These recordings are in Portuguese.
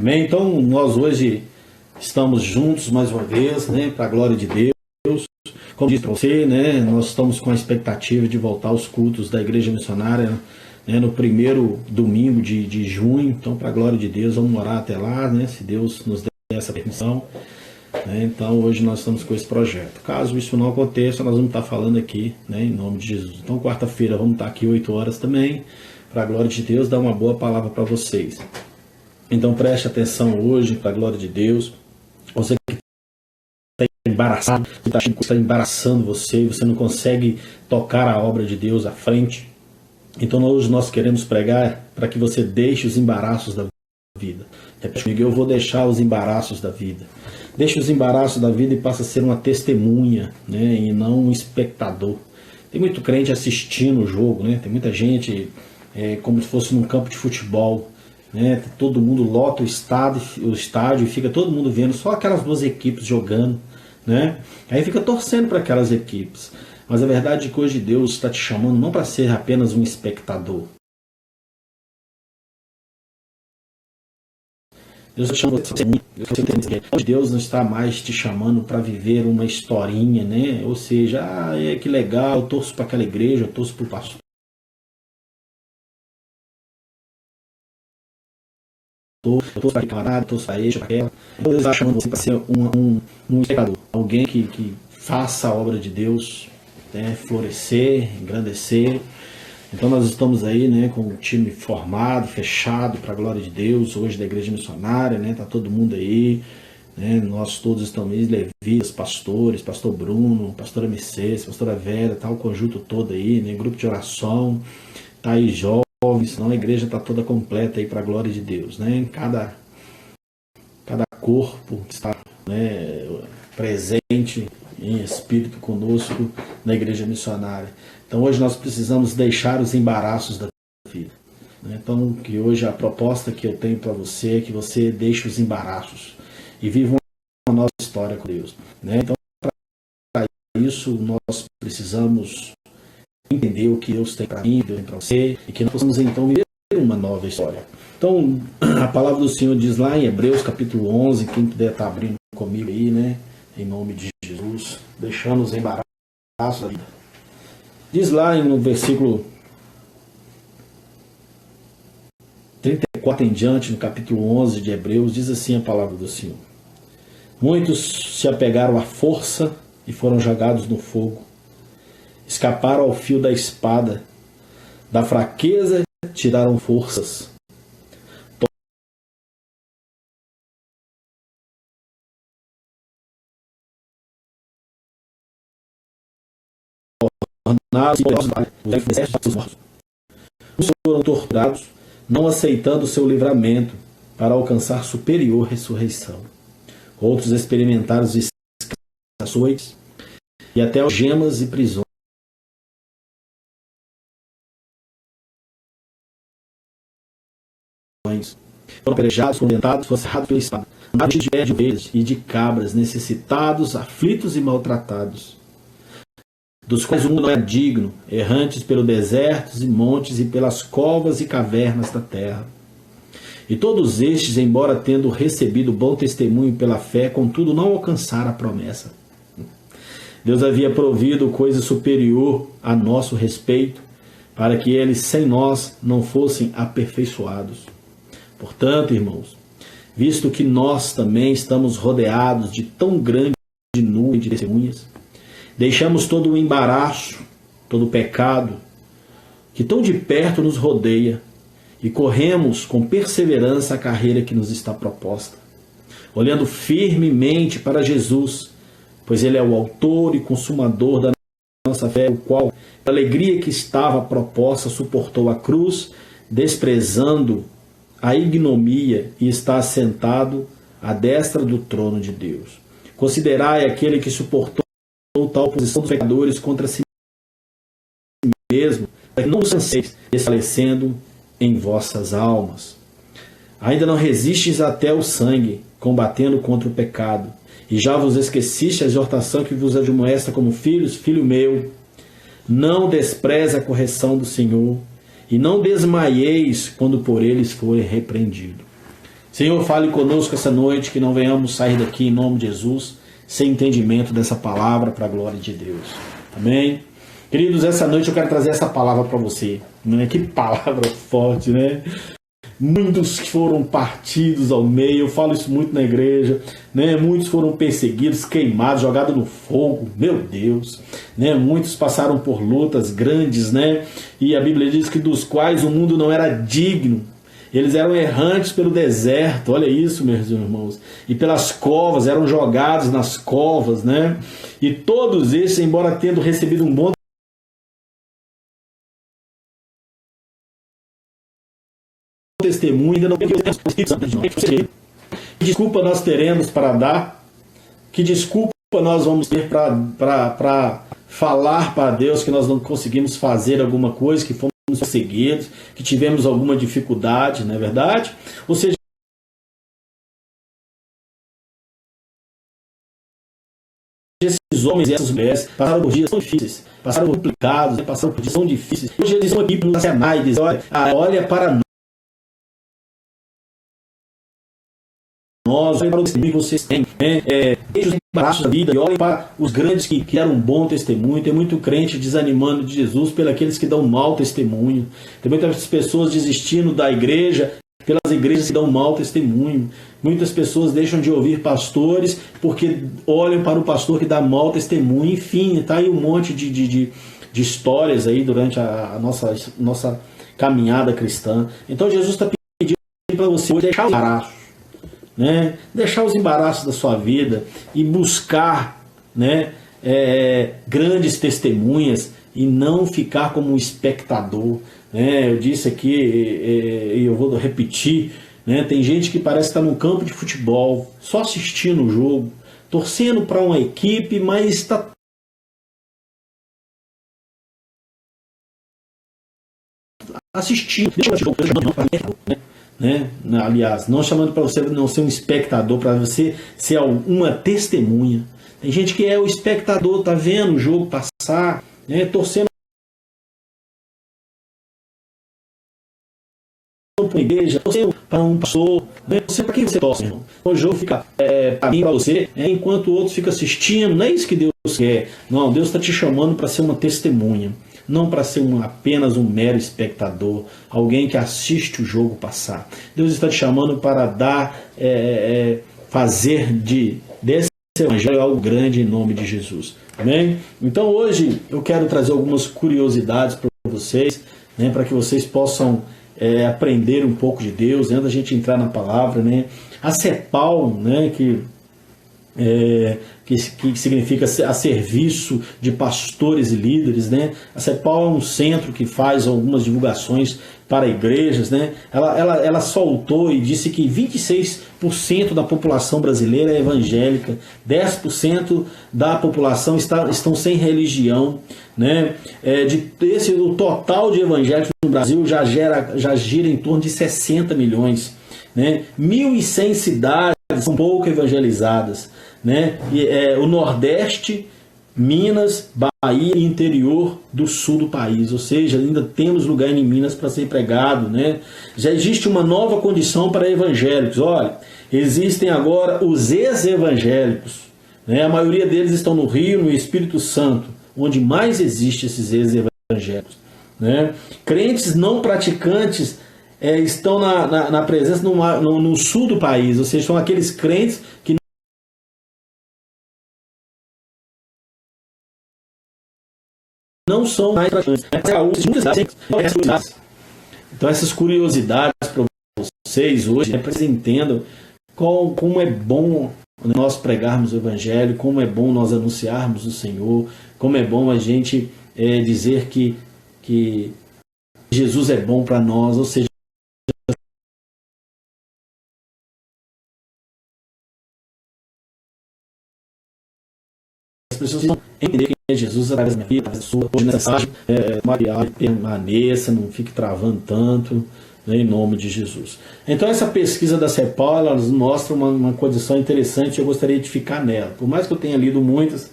Amém? Então, nós hoje estamos juntos mais uma vez, né, para a glória de Deus. Como disse para você, né, nós estamos com a expectativa de voltar aos cultos da Igreja Missionária, né, no primeiro domingo de junho. Então, para a glória de Deus, vamos orar até lá, né, se Deus nos der essa permissão. Né, então, hoje nós estamos com esse projeto. Caso isso não aconteça, nós vamos estar falando aqui, né, em nome de Jesus. Então, quarta-feira, vamos estar aqui 8 horas também, para a glória de Deus, dar uma boa palavra para vocês. Então preste atenção hoje, para a glória de Deus. Você que está embaraçado, que está embaraçando você não consegue tocar a obra de Deus à frente. Então hoje nós queremos pregar para que você deixe os embaraços da vida. Repete comigo, eu vou deixar os embaraços da vida. Deixe os embaraços da vida e passa a ser uma testemunha, né, e não um espectador. Tem muito crente assistindo o jogo, né? Tem muita gente como se fosse num campo de futebol. Né, todo mundo lota o estádio e fica todo mundo vendo só aquelas duas equipes jogando, né? Aí fica torcendo para aquelas equipes. Mas a verdade é que hoje Deus está te chamando não para ser apenas um espectador. Deus está te chamando para ser muito. Hoje Deus não está mais te chamando para viver uma historinha, né? Ou seja, que legal, eu torço para aquela igreja, eu torço para o pastor. Estou para camarada, estou para este, para aquela. Deus está chamando você para ser um espectador, alguém que faça a obra de Deus, né, florescer, engrandecer. Então nós estamos aí, né, com o time formado, fechado para a glória de Deus, hoje da Igreja Missionária, né, tá todo mundo aí, né, nós todos estamos aí, levitas, pastores, pastor Bruno, pastora Mercedes, pastora Vera, tá o conjunto todo aí, né, grupo de oração, tá aí jovens, senão a igreja está toda completa aí para a glória de Deus, né? Cada corpo que está, né, presente em espírito conosco na igreja missionária. Então hoje nós precisamos deixar os embaraços da vida, né? Então que hoje a proposta que eu tenho para você é que você deixe os embaraços e viva uma nova história com Deus, né? Então para isso nós precisamos entender o que Deus tem para mim, Deus tem para você, e que nós possamos então viver uma nova história. Então, a palavra do Senhor diz lá em Hebreus capítulo 11, quem puder estar abrindo comigo aí, né, em nome de Jesus, deixando os embaraços da vida. Diz lá no versículo 34 em diante, no capítulo 11 de Hebreus, diz assim a palavra do Senhor: muitos se apegaram à força e foram jogados no fogo. Escaparam ao fio da espada, da fraqueza tiraram forças. Uns foram torturados, não aceitando o seu livramento para alcançar superior ressurreição. Outros experimentaram os açoites e até algemas e prisões. Foram apedrejados, condenados, forçados pela espada, andaram de pé de ovelhas e de cabras, necessitados, aflitos e maltratados, dos quais o mundo não era digno, errantes pelos desertos e montes e pelas covas e cavernas da terra. E todos estes, embora tendo recebido bom testemunho pela fé, contudo não alcançaram a promessa. Deus havia provido coisa superior a nosso respeito, para que eles sem nós não fossem aperfeiçoados. Portanto, irmãos, visto que nós também estamos rodeados de tão grande nuvem de testemunhas, deixamos todo o embaraço, todo o pecado que tão de perto nos rodeia e corremos com perseverança a carreira que nos está proposta, olhando firmemente para Jesus, pois Ele é o autor e consumador da nossa fé, o qual, pela alegria que estava proposta, suportou a cruz, desprezando a ignomia, e está assentado à destra do trono de Deus. Considerai aquele que suportou tal oposição dos pecadores contra si mesmo, para que não os canseis, desfalecendo em vossas almas. Ainda não resistes até o sangue, combatendo contra o pecado, e já vos esqueciste a exortação que vos admoesta como filhos. Filho meu, não despreze a correção do Senhor, e não desmaieis quando por eles for repreendido. Senhor, fale conosco essa noite, que não venhamos sair daqui em nome de Jesus, sem entendimento dessa palavra para a glória de Deus. Amém? Queridos, essa noite eu quero trazer essa palavra para você. Que palavra forte, né? Muitos foram partidos ao meio, eu falo isso muito na igreja, né? Muitos foram perseguidos, queimados, jogados no fogo, meu Deus, né? Muitos passaram por lutas grandes, né? E a Bíblia diz que dos quais o mundo não era digno, eles eram errantes pelo deserto, olha isso, meus irmãos, e pelas covas, eram jogados nas covas, né? E todos esses, embora tendo recebido um bom testemunho, ainda não tem que desculpa nós teremos para dar, que desculpa nós vamos ter para falar para Deus que nós não conseguimos fazer alguma coisa, que fomos perseguidos, que tivemos alguma dificuldade, não é verdade? Ou seja, esses homens e essas mulheres passaram por dias tão difíceis, passaram por complicados, passaram por dias tão difíceis. Hoje eles estão aqui para nos acionar e dizer, olha para nós, olhem para o testemunho que vocês têm, né? Deixem os embaraços da vida e olhem para os grandes que deram um bom testemunho. Tem muito crente desanimando de Jesus pelos aqueles que dão mau testemunho. Tem muitas pessoas desistindo da igreja pelas igrejas que dão mau testemunho. Muitas pessoas deixam de ouvir pastores porque olham para o pastor que dá mau testemunho. Enfim, está aí um monte de histórias aí durante a nossa caminhada cristã. Então Jesus está pedindo para você hoje deixar o embaraço, né? Deixar os embaraços da sua vida e buscar, né, grandes testemunhas e não ficar como um espectador, né? Eu disse aqui e eu vou repetir, né? Tem gente que parece estar num campo de futebol só assistindo o jogo, torcendo para uma equipe, mas está assistindo, né? Aliás, não chamando para você não ser um espectador, para você ser uma testemunha. Tem gente que é o espectador, tá vendo o jogo passar, né? Torcendo para uma igreja, torcendo para um pastor, né? Você, para quem você torce, irmão? O jogo fica para mim, para você, enquanto o outro fica assistindo. Não é isso que Deus quer. Não, Deus está te chamando para ser uma testemunha, não para ser apenas um mero espectador, alguém que assiste o jogo passar. Deus está te chamando para fazer desse evangelho algo grande em nome de Jesus. Amém? Então hoje eu quero trazer algumas curiosidades para vocês, né, para que vocês possam aprender um pouco de Deus, antes da gente entrar na palavra, né? A CEPAL, né, que significa a serviço de pastores e líderes, né? A CEPAL é um centro que faz algumas divulgações para igrejas, né? Ela soltou e disse que 26% da população brasileira é evangélica, 10% da população estão sem religião, né? O total de evangélicos no Brasil já gira em torno de 60 milhões, né? 1.100 cidades são pouco evangelizadas, né? O Nordeste, Minas, Bahia e interior do sul do país, ou seja, ainda temos lugar em Minas para ser pregado, né? Já existe uma nova condição para evangélicos. Olha, existem agora os ex-evangélicos, né? A maioria deles estão no Rio, no Espírito Santo, onde mais existe esses ex-evangélicos, né? Crentes não praticantes estão na presença no sul do país, ou seja, são aqueles crentes que não são mais praticantes. Então essas curiosidades para vocês hoje, para que vocês entendam como é bom nós pregarmos o Evangelho, como é bom nós anunciarmos o Senhor, como é bom a gente dizer que Jesus é bom para nós, ou seja, as pessoas não entender quem é Jesus através da minha vida, através da sua. Hoje nessa mensagem, Maria, permaneça, não fique travando tanto, né, em nome de Jesus. Então essa pesquisa da CEPAL, ela nos mostra uma condição interessante, eu gostaria de ficar nela. Por mais que eu tenha lido muitas,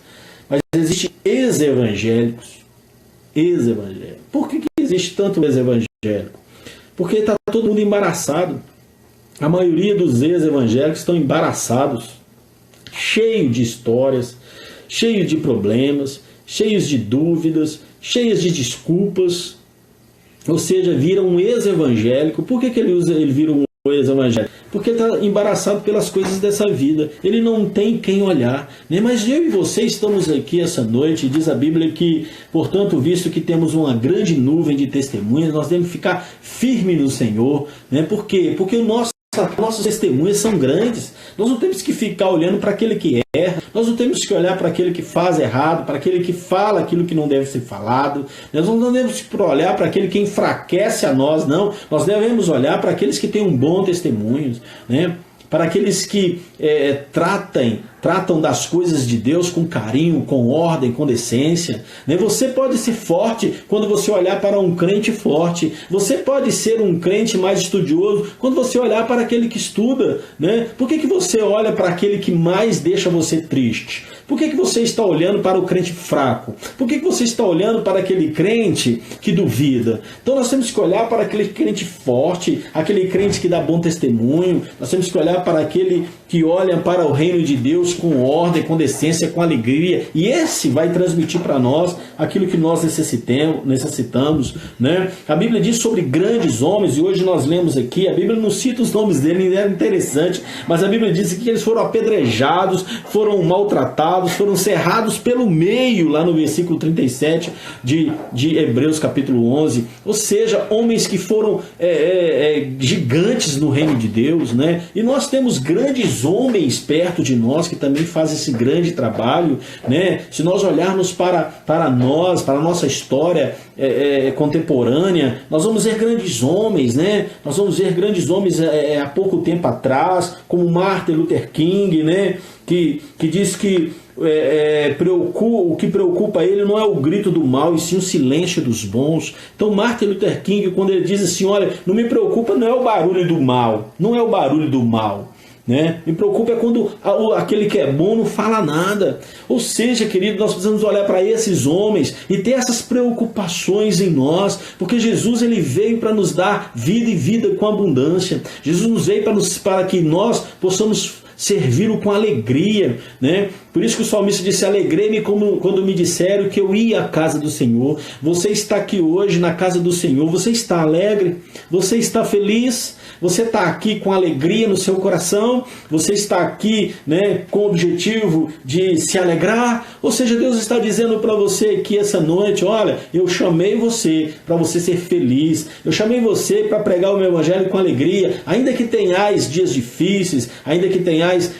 mas existem ex-evangélicos. Por que existe tanto ex-evangélico? Porque está todo mundo embaraçado. A maioria dos ex-evangélicos estão embaraçados, cheios de histórias, cheios de problemas, cheios de dúvidas, cheios de desculpas. Ou seja, vira um ex-evangélico. Por que ele vira um ex-evangélico? Porque ele está embaraçado pelas coisas dessa vida. Ele não tem quem olhar, né? Mas eu e você estamos aqui essa noite, e diz a Bíblia que, portanto, visto que temos uma grande nuvem de testemunhas, nós devemos ficar firmes no Senhor, né? Por quê? Porque nossos testemunhas são grandes. Nós não temos que ficar olhando para aquele que erra, nós não temos que olhar para aquele que faz errado, para aquele que fala aquilo que não deve ser falado, nós não devemos olhar para aquele que enfraquece a nós, não. Nós devemos olhar para aqueles que têm um bom testemunho, né? Para aqueles que tratam das coisas de Deus com carinho, com ordem, com decência, né? Você pode ser forte quando você olhar para um crente forte. Você pode ser um crente mais estudioso quando você olhar para aquele que estuda, né? Por que você olha para aquele que mais deixa você triste? Por que você está olhando para o crente fraco? Por que você está olhando para aquele crente que duvida? Então nós temos que olhar para aquele crente forte, aquele crente que dá bom testemunho. Nós temos que olhar para aquele que olha para o reino de Deus com ordem, com decência, com alegria. E esse vai transmitir para nós aquilo que nós necessitamos, né? A Bíblia diz sobre grandes homens, e hoje nós lemos aqui, a Bíblia não cita os nomes deles, é interessante, mas a Bíblia diz que eles foram apedrejados, foram maltratados, foram cerrados pelo meio, lá no versículo 37 de Hebreus capítulo 11. Ou seja, homens que foram gigantes no reino de Deus, né? E nós temos grandes homens perto de nós que também fazem esse grande trabalho, né? Se nós olharmos para nós, para a nossa história contemporânea, nós vamos ver grandes homens, né? Nós vamos ver grandes homens há pouco tempo atrás, como Martin Luther King, né? Que diz que o que preocupa ele não é o grito do mal, e sim o silêncio dos bons. Então Martin Luther King, quando ele diz assim, olha, não me preocupa, não é o barulho do mal, não é o barulho do mal, né? Me preocupa é quando aquele que é bom não fala nada. Ou seja, querido, nós precisamos olhar para esses homens e ter essas preocupações em nós, porque Jesus ele veio para nos dar vida e vida com abundância. Jesus nos veio para que nós possamos servi-lo com alegria, né? Por isso que o salmista disse, alegrei-me quando me disseram que eu ia à casa do Senhor. Você está aqui hoje na casa do Senhor, você está alegre? Você está feliz? Você está aqui com alegria no seu coração? Você está aqui, né, com o objetivo de se alegrar? Ou seja, Deus está dizendo para você aqui essa noite, olha, eu chamei você para você ser feliz. Eu chamei você para pregar o meu evangelho com alegria. Ainda que tenhais dias difíceis, ainda que tenhais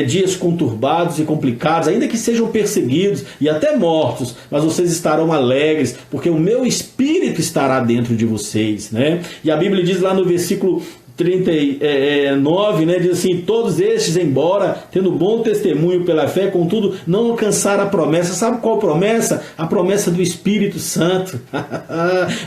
dias conturbados e complicados, ainda que sejam perseguidos e até mortos, mas vocês estarão alegres, porque o meu Espírito estará dentro de vocês, né? E a Bíblia diz lá no versículo 39, né, diz assim, todos estes, embora tendo bom testemunho pela fé, contudo não alcançaram a promessa. Sabe qual promessa? A promessa do Espírito Santo.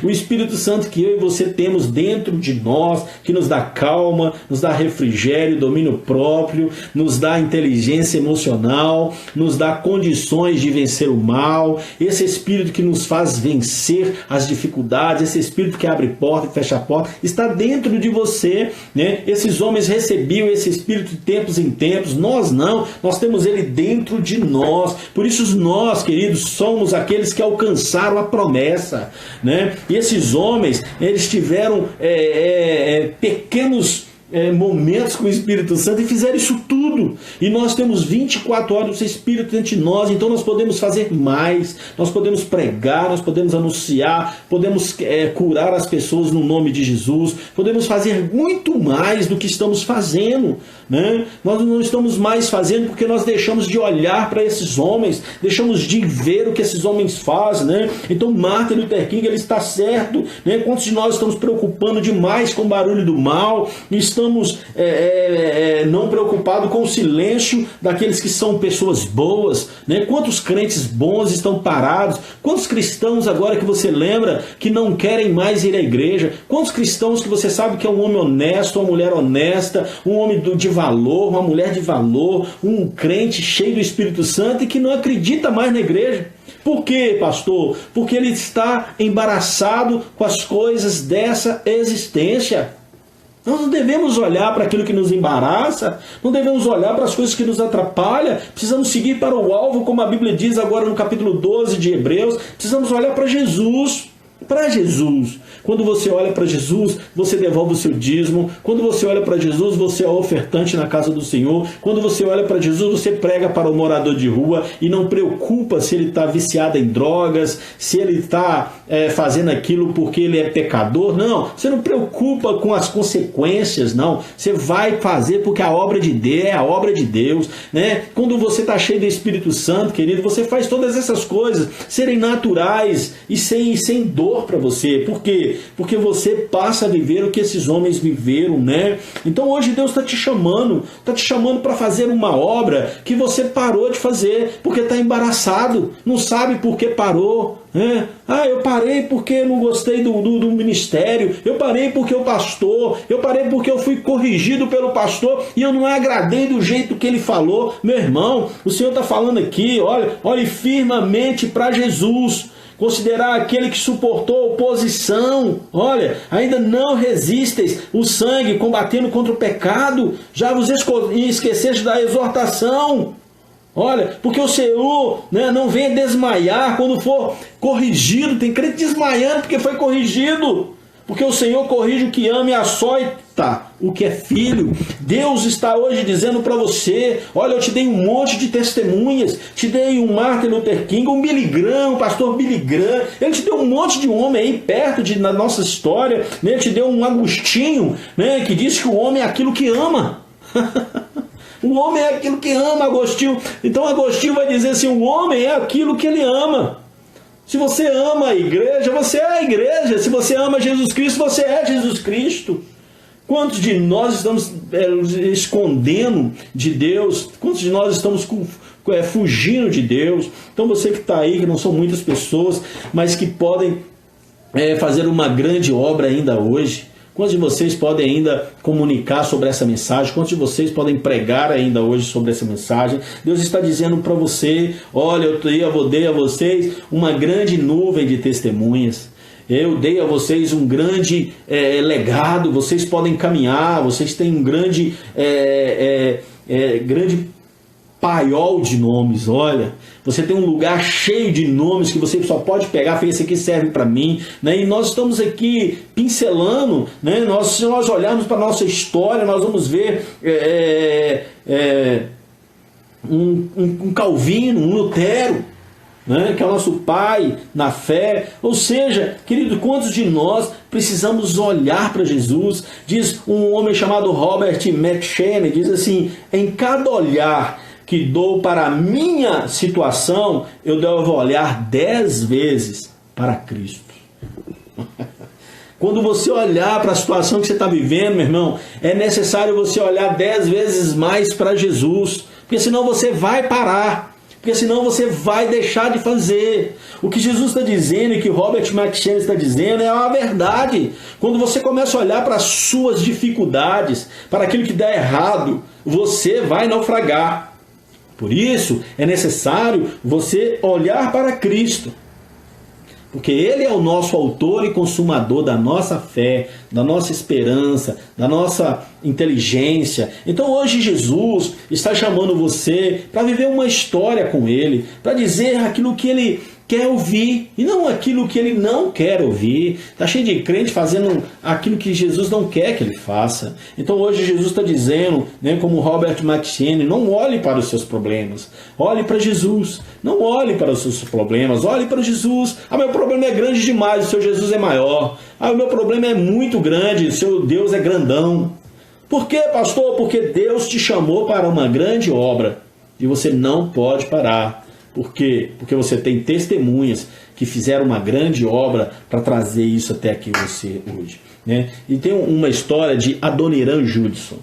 O Espírito Santo que eu e você temos dentro de nós, que nos dá calma, nos dá refrigério, domínio próprio, nos dá inteligência emocional, nos dá condições de vencer o mal. Esse Espírito que nos faz vencer as dificuldades, esse Espírito que abre porta e fecha a porta, está dentro de você, né? Esses homens recebiam esse Espírito de tempos em tempos, nós não, nós temos ele dentro de nós. Por isso nós, queridos, somos aqueles que alcançaram a promessa, né? E esses homens, eles tiveram pequenos momentos com o Espírito Santo e fizeram isso tudo. E nós temos 24 horas do Espírito dentro de nós, então nós podemos fazer mais, nós podemos pregar, nós podemos anunciar, podemos curar as pessoas no nome de Jesus, podemos fazer muito mais do que estamos fazendo, né? Nós não estamos mais fazendo porque nós deixamos de olhar para esses homens, deixamos de ver o que esses homens fazem, né? Então Martin Luther King, ele está certo, né? Quantos de nós estamos preocupando demais com o barulho do mal e estamos não preocupados com o silêncio daqueles que são pessoas boas, né? Quantos crentes bons estão parados? Quantos cristãos agora que você lembra que não querem mais ir à igreja? Quantos cristãos que você sabe que é um homem honesto, uma mulher honesta, um homem de valor, uma mulher de valor, um crente cheio do Espírito Santo e que não acredita mais na igreja? Por quê, pastor? Porque ele está embaraçado com as coisas dessa existência. Nós não devemos olhar para aquilo que nos embaraça, não devemos olhar para as coisas que nos atrapalham, precisamos seguir para o alvo, como a Bíblia diz agora no capítulo 12 de Hebreus, precisamos olhar para Jesus. Para Jesus. Quando você olha para Jesus, você devolve o seu dízimo. Quando você olha para Jesus, você é ofertante na casa do Senhor. Quando você olha para Jesus, você prega para o morador de rua e não preocupa se ele está viciado em drogas, se ele está fazendo aquilo porque ele é pecador. Não, você não preocupa com as consequências, não. Você vai fazer porque a obra de Deus é a obra de Deus, né? Quando você está cheio do Espírito Santo, querido, você faz todas essas coisas serem naturais e sem dor para você. Por quê? Porque você passa a viver o que esses homens viveram, né? Então hoje Deus está te chamando para fazer uma obra que você parou de fazer, porque está embaraçado, não sabe por que parou, né? Eu parei porque não gostei do ministério, eu parei porque o pastor, eu parei porque eu fui corrigido pelo pastor e eu não agradei do jeito que ele falou. Meu irmão, o Senhor está falando aqui, olhe firmemente para Jesus. Considerar aquele que suportou oposição. Olha, ainda não resistes o sangue combatendo contra o pecado. Já vos esqueceste da exortação. Olha, porque o Senhor, né, não venha desmaiar quando for corrigido. Tem crente desmaiando porque foi corrigido. Porque o Senhor corrige o que ama e açoita o que é filho. Deus está hoje dizendo para você, olha, eu te dei um monte de testemunhas, te dei um Martin Luther King, um Billy Graham, um pastor Billy Graham, ele te deu um monte de homem aí perto na nossa história, né? Ele te deu um Agostinho, né, que diz que o homem é aquilo que ama. O homem é aquilo que ama, Agostinho. Então Agostinho vai dizer assim, o homem é aquilo que ele ama. Se você ama a igreja, você é a igreja. Se você ama Jesus Cristo, você é Jesus Cristo. Quantos de nós estamos escondendo de Deus? Quantos de nós estamos fugindo de Deus? Então você que está aí, que não são muitas pessoas, mas que podem fazer uma grande obra ainda hoje. Quantos de vocês podem ainda comunicar sobre essa mensagem? Quantos de vocês podem pregar ainda hoje sobre essa mensagem? Deus está dizendo para você, olha, eu dei a vocês uma grande nuvem de testemunhas. Eu dei a vocês um grande legado. Vocês podem caminhar, vocês têm um grande paiol de nomes. Olha, você tem um lugar cheio de nomes que você só pode pegar, esse aqui serve para mim, né? E nós estamos aqui pincelando, né? Se nós olharmos para a nossa história, nós vamos ver um Calvino, um Lutero, né? Que é o nosso pai na fé. Ou seja, querido, quantos de nós precisamos olhar para Jesus? Diz um homem chamado Robert McCheyne, diz assim, em cada olhar que dou para a minha situação, eu devo olhar 10 vezes para Cristo. Quando você olhar para a situação que você está vivendo, meu irmão, é necessário você olhar 10 vezes mais para Jesus, porque senão você vai parar. Porque senão você vai deixar de fazer. O que Jesus está dizendo e que Robert McCheyne está dizendo é a verdade. Quando você começa a olhar para as suas dificuldades, para aquilo que dá errado, você vai naufragar. Por isso é necessário você olhar para Cristo. Porque Ele é o nosso autor e consumador da nossa fé, da nossa esperança, da nossa inteligência. Então hoje Jesus está chamando você para viver uma história com Ele, para dizer aquilo que Ele quer ouvir e não aquilo que Ele não quer ouvir. Está cheio de crente fazendo aquilo que Jesus não quer que ele faça. Então hoje Jesus está dizendo, né, como Robert McCheyne, não olhe para os seus problemas, olhe para Jesus. Não olhe para os seus problemas, olhe para Jesus. Meu problema é grande demais, o seu Jesus é maior. O meu problema é muito grande, o seu Deus é grandão. Por quê, pastor? Porque Deus te chamou para uma grande obra e você não pode parar. Por quê? Porque você tem testemunhas que fizeram uma grande obra para trazer isso até aqui você hoje, né? E tem uma história de Adoniran Judson.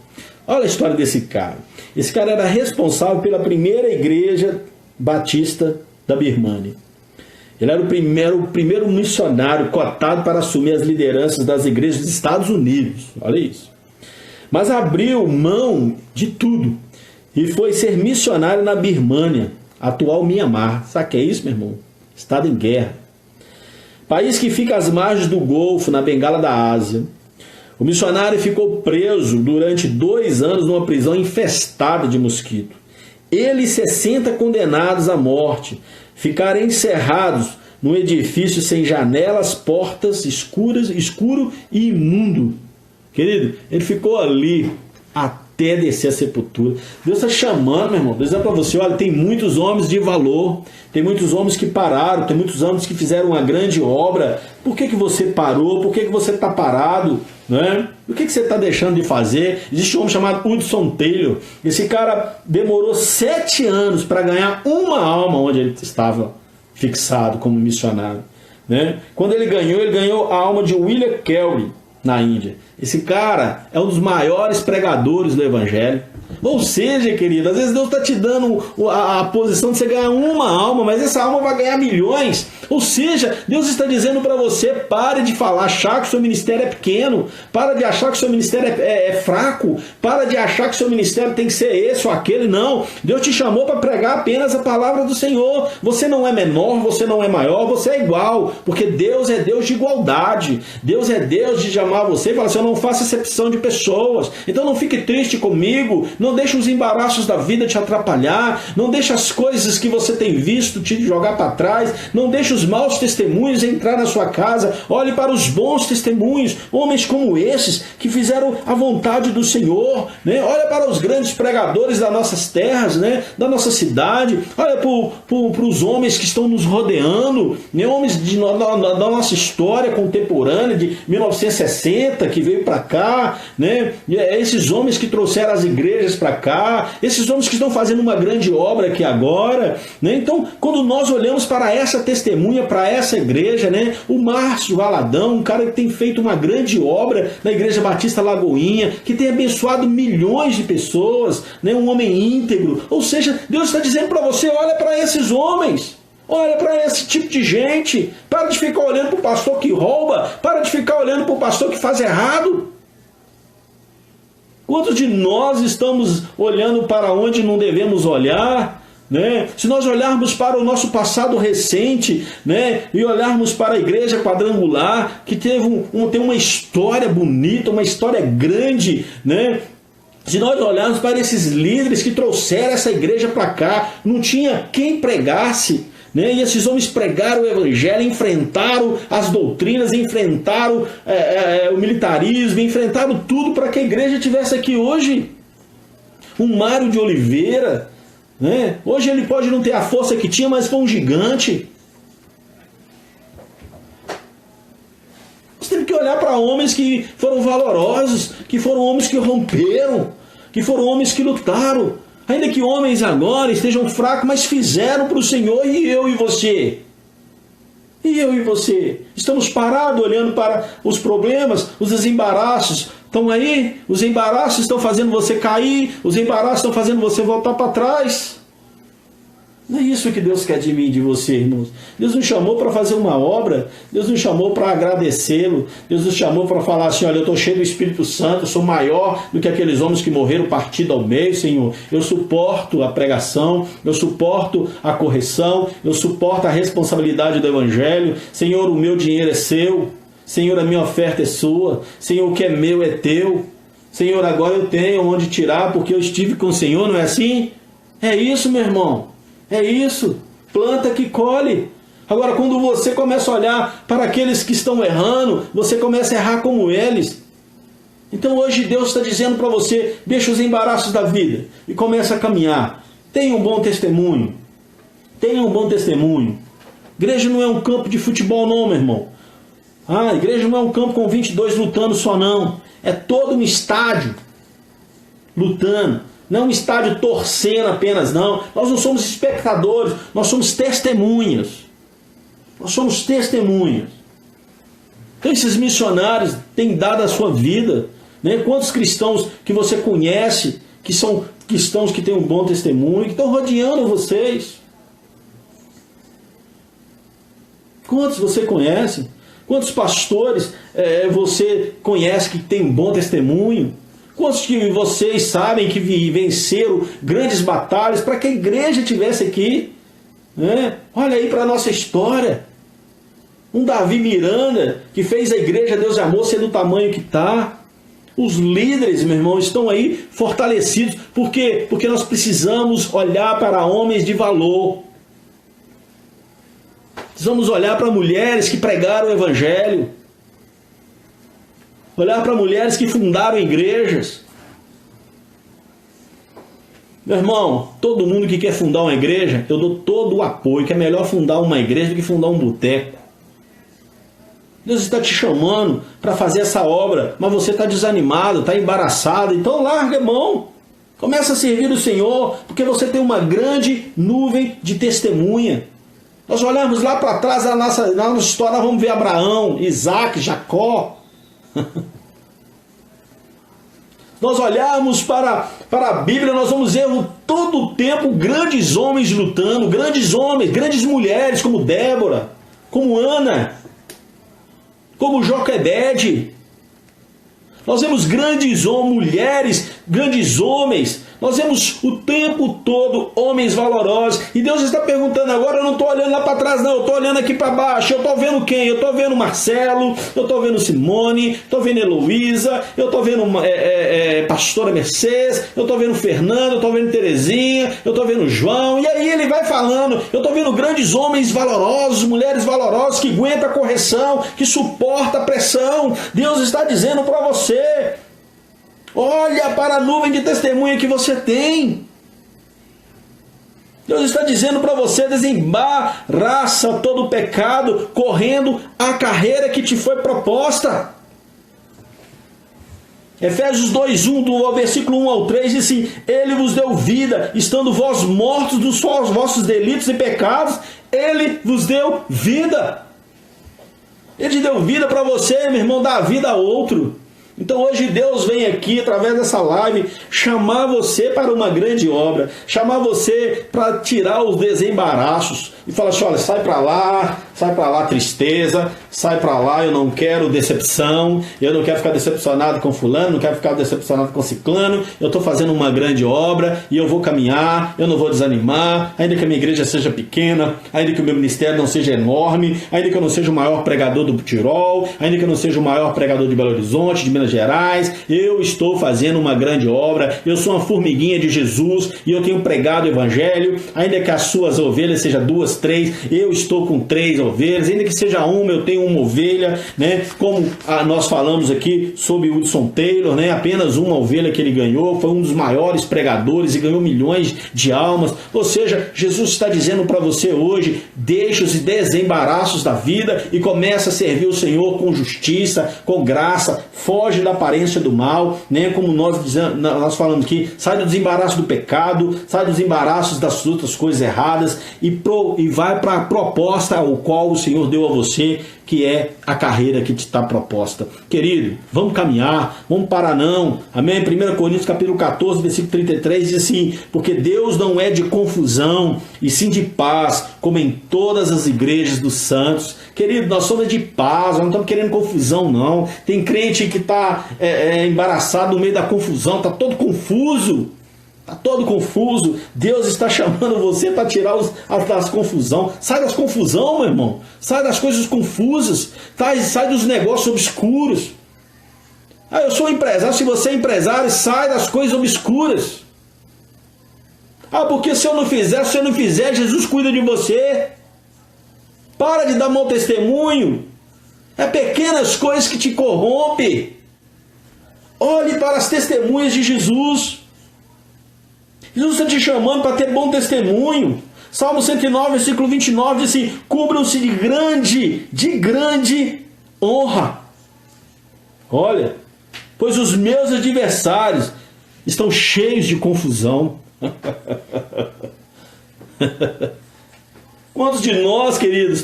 Olha a história desse cara. Esse cara era responsável pela primeira igreja batista da Birmânia. Ele era o primeiro missionário cotado para assumir as lideranças das igrejas dos Estados Unidos. Olha isso. Mas abriu mão de tudo e foi ser missionário na Birmânia, atual Mianmar. Sabe o que é isso, meu irmão? Estado em guerra. País que fica às margens do Golfo, na Bengala da Ásia. O missionário ficou preso durante 2 anos numa prisão infestada de mosquito. Ele e 60 condenados à morte ficaram encerrados num edifício sem janelas, portas, escuro e imundo. Querido, ele ficou ali até descer a sepultura. Deus está chamando, meu irmão. Deus diz para você, olha, tem muitos homens de valor, tem muitos homens que pararam, tem muitos homens que fizeram uma grande obra. Por que você parou? Por que você está parado? Né? O que você está deixando de fazer? Existe um homem chamado Hudson Taylor. Esse cara demorou 7 anos para ganhar uma alma onde ele estava fixado como missionário. Né? Quando ele ganhou a alma de William Carey na Índia. Esse cara é um dos maiores pregadores do Evangelho. Ou seja, querido, às vezes Deus está te dando a posição de você ganhar uma alma, mas essa alma vai ganhar milhões. Ou seja, Deus está dizendo para você, pare de achar que o seu ministério é pequeno, para de achar que o seu ministério é fraco, para de achar que o seu ministério tem que ser esse ou aquele. Não, Deus te chamou para pregar apenas a palavra do Senhor. Você não é menor, você não é maior, você é igual, porque Deus é Deus de igualdade. Deus é Deus de chamar você e falar assim, eu não faço exceção de pessoas, então não fique triste comigo, não deixe os embaraços da vida te atrapalhar, não deixe as coisas que você tem visto te jogar para trás, não deixe os maus testemunhos entrar na sua casa. Olhe para os bons testemunhos, homens como esses que fizeram a vontade do Senhor, né? Olha para os grandes pregadores das nossas terras, né? Da nossa cidade, olha para os homens que estão nos rodeando, né? Homens da nossa história contemporânea de 1960 que veio para cá, né? Esses homens que trouxeram as igrejas para cá, esses homens que estão fazendo uma grande obra aqui agora, né? Então, quando nós olhamos para essa testemunha, para essa igreja, né? O Márcio Valadão, um cara que tem feito uma grande obra na Igreja Batista Lagoinha, que tem abençoado milhões de pessoas, né? Um homem íntegro. Ou seja, Deus está dizendo para você, olha para esses homens, olha para esse tipo de gente, para de ficar olhando para o pastor que rouba, para de ficar olhando para o pastor que faz errado. Quantos de nós estamos olhando para onde não devemos olhar? Né? Se nós olharmos para o nosso passado recente, né? E olharmos para a igreja quadrangular, que tem uma história bonita, uma história grande, né? Se nós olharmos para esses líderes que trouxeram essa igreja para cá, não tinha quem pregasse, né? E esses homens pregaram o Evangelho, enfrentaram as doutrinas, enfrentaram o militarismo, enfrentaram tudo para que a igreja estivesse aqui hoje. Um Mário de Oliveira, né? Hoje ele pode não ter a força que tinha, mas foi um gigante. Nós temos que olhar para homens que foram valorosos, que foram homens que romperam, que foram homens que lutaram. Ainda que homens agora estejam fracos, mas fizeram para o Senhor. E eu e você? E eu e você? Estamos parados olhando para os problemas, os desembaraços. Estão aí? Os embaraços estão fazendo você cair, os embaraços estão fazendo você voltar para trás. Não é isso que Deus quer de mim e de você, irmãos. Deus nos chamou para fazer uma obra, Deus nos chamou para agradecê-lo, Deus nos chamou para falar assim, olha, eu estou cheio do Espírito Santo, eu sou maior do que aqueles homens que morreram partido ao meio, Senhor. Eu suporto a pregação, eu suporto a correção, eu suporto a responsabilidade do Evangelho. Senhor, o meu dinheiro é seu, Senhor, a minha oferta é sua, Senhor, o que é meu é teu. Senhor, agora eu tenho onde tirar porque eu estive com o Senhor, não é assim? É isso, meu irmão. É isso, planta que colhe. Agora, quando você começa a olhar para aqueles que estão errando, você começa a errar como eles. Então hoje Deus está dizendo para você, deixa os embaraços da vida e começa a caminhar. Tenha um bom testemunho. Tenha um bom testemunho. Igreja não é um campo de futebol não, meu irmão. A igreja não é um campo com 22 lutando só não. É todo um estádio lutando. Não um estádio torcendo apenas, não. Nós não somos espectadores, nós somos testemunhas. Nós somos testemunhas. Então esses missionários têm dado a sua vida, né? Quantos cristãos que você conhece, que são cristãos que têm um bom testemunho, que estão rodeando vocês? Quantos você conhece? Quantos pastores você conhece que tem um bom testemunho? Quantos que vocês sabem que venceram grandes batalhas para que a igreja estivesse aqui? Né? Olha aí para a nossa história. Um Davi Miranda que fez a igreja Deus e Amor ser do tamanho que está. Os líderes, meu irmão, estão aí fortalecidos. Por quê? Porque nós precisamos olhar para homens de valor. Precisamos olhar para mulheres que pregaram o Evangelho. Olhar para mulheres que fundaram igrejas. Meu irmão, todo mundo que quer fundar uma igreja, eu dou todo o apoio, que é melhor fundar uma igreja do que fundar um boteco. Deus está te chamando para fazer essa obra, mas você está desanimado, está embaraçado, então larga a mão. Começa a servir o Senhor, porque você tem uma grande nuvem de testemunha. Nós olhamos lá para trás na nossa história, nós vamos ver Abraão, Isaac, Jacó. Nós olharmos para a Bíblia, nós vamos ver todo o tempo grandes homens lutando, grandes homens, grandes mulheres como Débora, como Ana, como Joquebede. Nós vemos grandes mulheres, grandes homens. Nós vemos o tempo todo homens valorosos. E Deus está perguntando agora, eu não estou olhando lá para trás não, eu estou olhando aqui para baixo. Eu estou vendo quem? Eu estou vendo Marcelo, eu estou vendo Simone, estou vendo Heloísa, eu estou vendo pastora Mercedes, eu estou vendo Fernando, eu estou vendo Terezinha, eu estou vendo João. E aí ele vai falando, eu estou vendo grandes homens valorosos, mulheres valorosas que aguentam a correção, que suportam a pressão. Deus está dizendo para você, olha para a nuvem de testemunha que você tem. Deus está dizendo para você, desembaraça todo o pecado, correndo a carreira que te foi proposta. Efésios 2:1, do versículo 1 ao 3, diz assim: Ele vos deu vida, estando vós mortos dos vossos delitos e pecados, Ele vos deu vida. Ele te deu vida para você, meu irmão, dar vida a outro. Então hoje Deus vem aqui, através dessa live, chamar você para uma grande obra, chamar você para tirar os desembaraços e falar assim, olha, sai para lá tristeza, sai para lá, eu não quero decepção, eu não quero ficar decepcionado com fulano, não quero ficar decepcionado com ciclano, eu estou fazendo uma grande obra e eu vou caminhar, eu não vou desanimar, ainda que a minha igreja seja pequena, ainda que o meu ministério não seja enorme, ainda que eu não seja o maior pregador do Tirol, ainda que eu não seja o maior pregador de Belo Horizonte, de Minas Gerais, eu estou fazendo uma grande obra, eu sou uma formiguinha de Jesus e eu tenho pregado o Evangelho, ainda que as suas ovelhas sejam 2, 3, eu estou com 3 ovelhas, ainda que seja uma, eu tenho uma ovelha, né? Como nós falamos aqui sobre Hudson Taylor, né? Apenas uma ovelha que ele ganhou, foi um dos maiores pregadores e ganhou milhões de almas. Ou seja, Jesus está dizendo para você hoje, deixa os desembaraços da vida e começa a servir o Senhor com justiça, com graça, foge da aparência do mal, né? Como nós falamos aqui, sai do desembaraço do pecado, sai dos embaraços das outras coisas erradas e vai para a proposta ao qual o Senhor deu a você, que é a carreira que te está proposta. Querido, vamos caminhar, vamos parar não. Amém? 1 Coríntios capítulo 14, versículo 33 diz assim, porque Deus não é de confusão, e sim de paz, como em todas as igrejas dos santos. Querido, nós somos de paz, nós não estamos querendo confusão não. Tem crente que está embaraçado no meio da confusão, está todo confuso. Está todo confuso. Deus está chamando você para tirar das confusão. Sai das confusão, meu irmão. Sai das coisas confusas. Sai dos negócios obscuros. Eu sou empresário. Se você é empresário, sai das coisas obscuras. Porque se eu não fizer, Jesus cuida de você. Para de dar mau testemunho. É pequenas coisas que te corrompem. Olhe para as testemunhas de Jesus. Jesus está te chamando para ter bom testemunho. Salmo 109, versículo 29 diz assim, cubram-se de grande honra. Olha, pois os meus adversários estão cheios de confusão. Quantos de nós, queridos,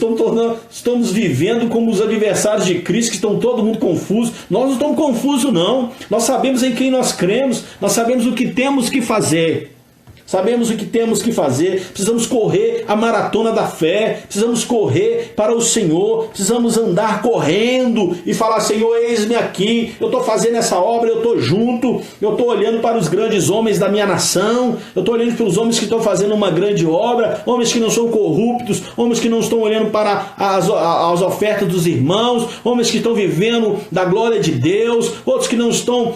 estamos vivendo como os adversários de Cristo, que estão todo mundo confuso? Nós não estamos confusos, não. Nós sabemos em quem nós cremos, nós sabemos o que temos que fazer. Sabemos o que temos que fazer, precisamos correr a maratona da fé, precisamos correr para o Senhor, precisamos andar correndo e falar: Senhor, eis-me aqui, eu estou fazendo essa obra, eu estou junto, eu estou olhando para os grandes homens da minha nação, eu estou olhando para os homens que estão fazendo uma grande obra, homens que não são corruptos, homens que não estão olhando para as ofertas dos irmãos, homens que estão vivendo da glória de Deus, outros que não estão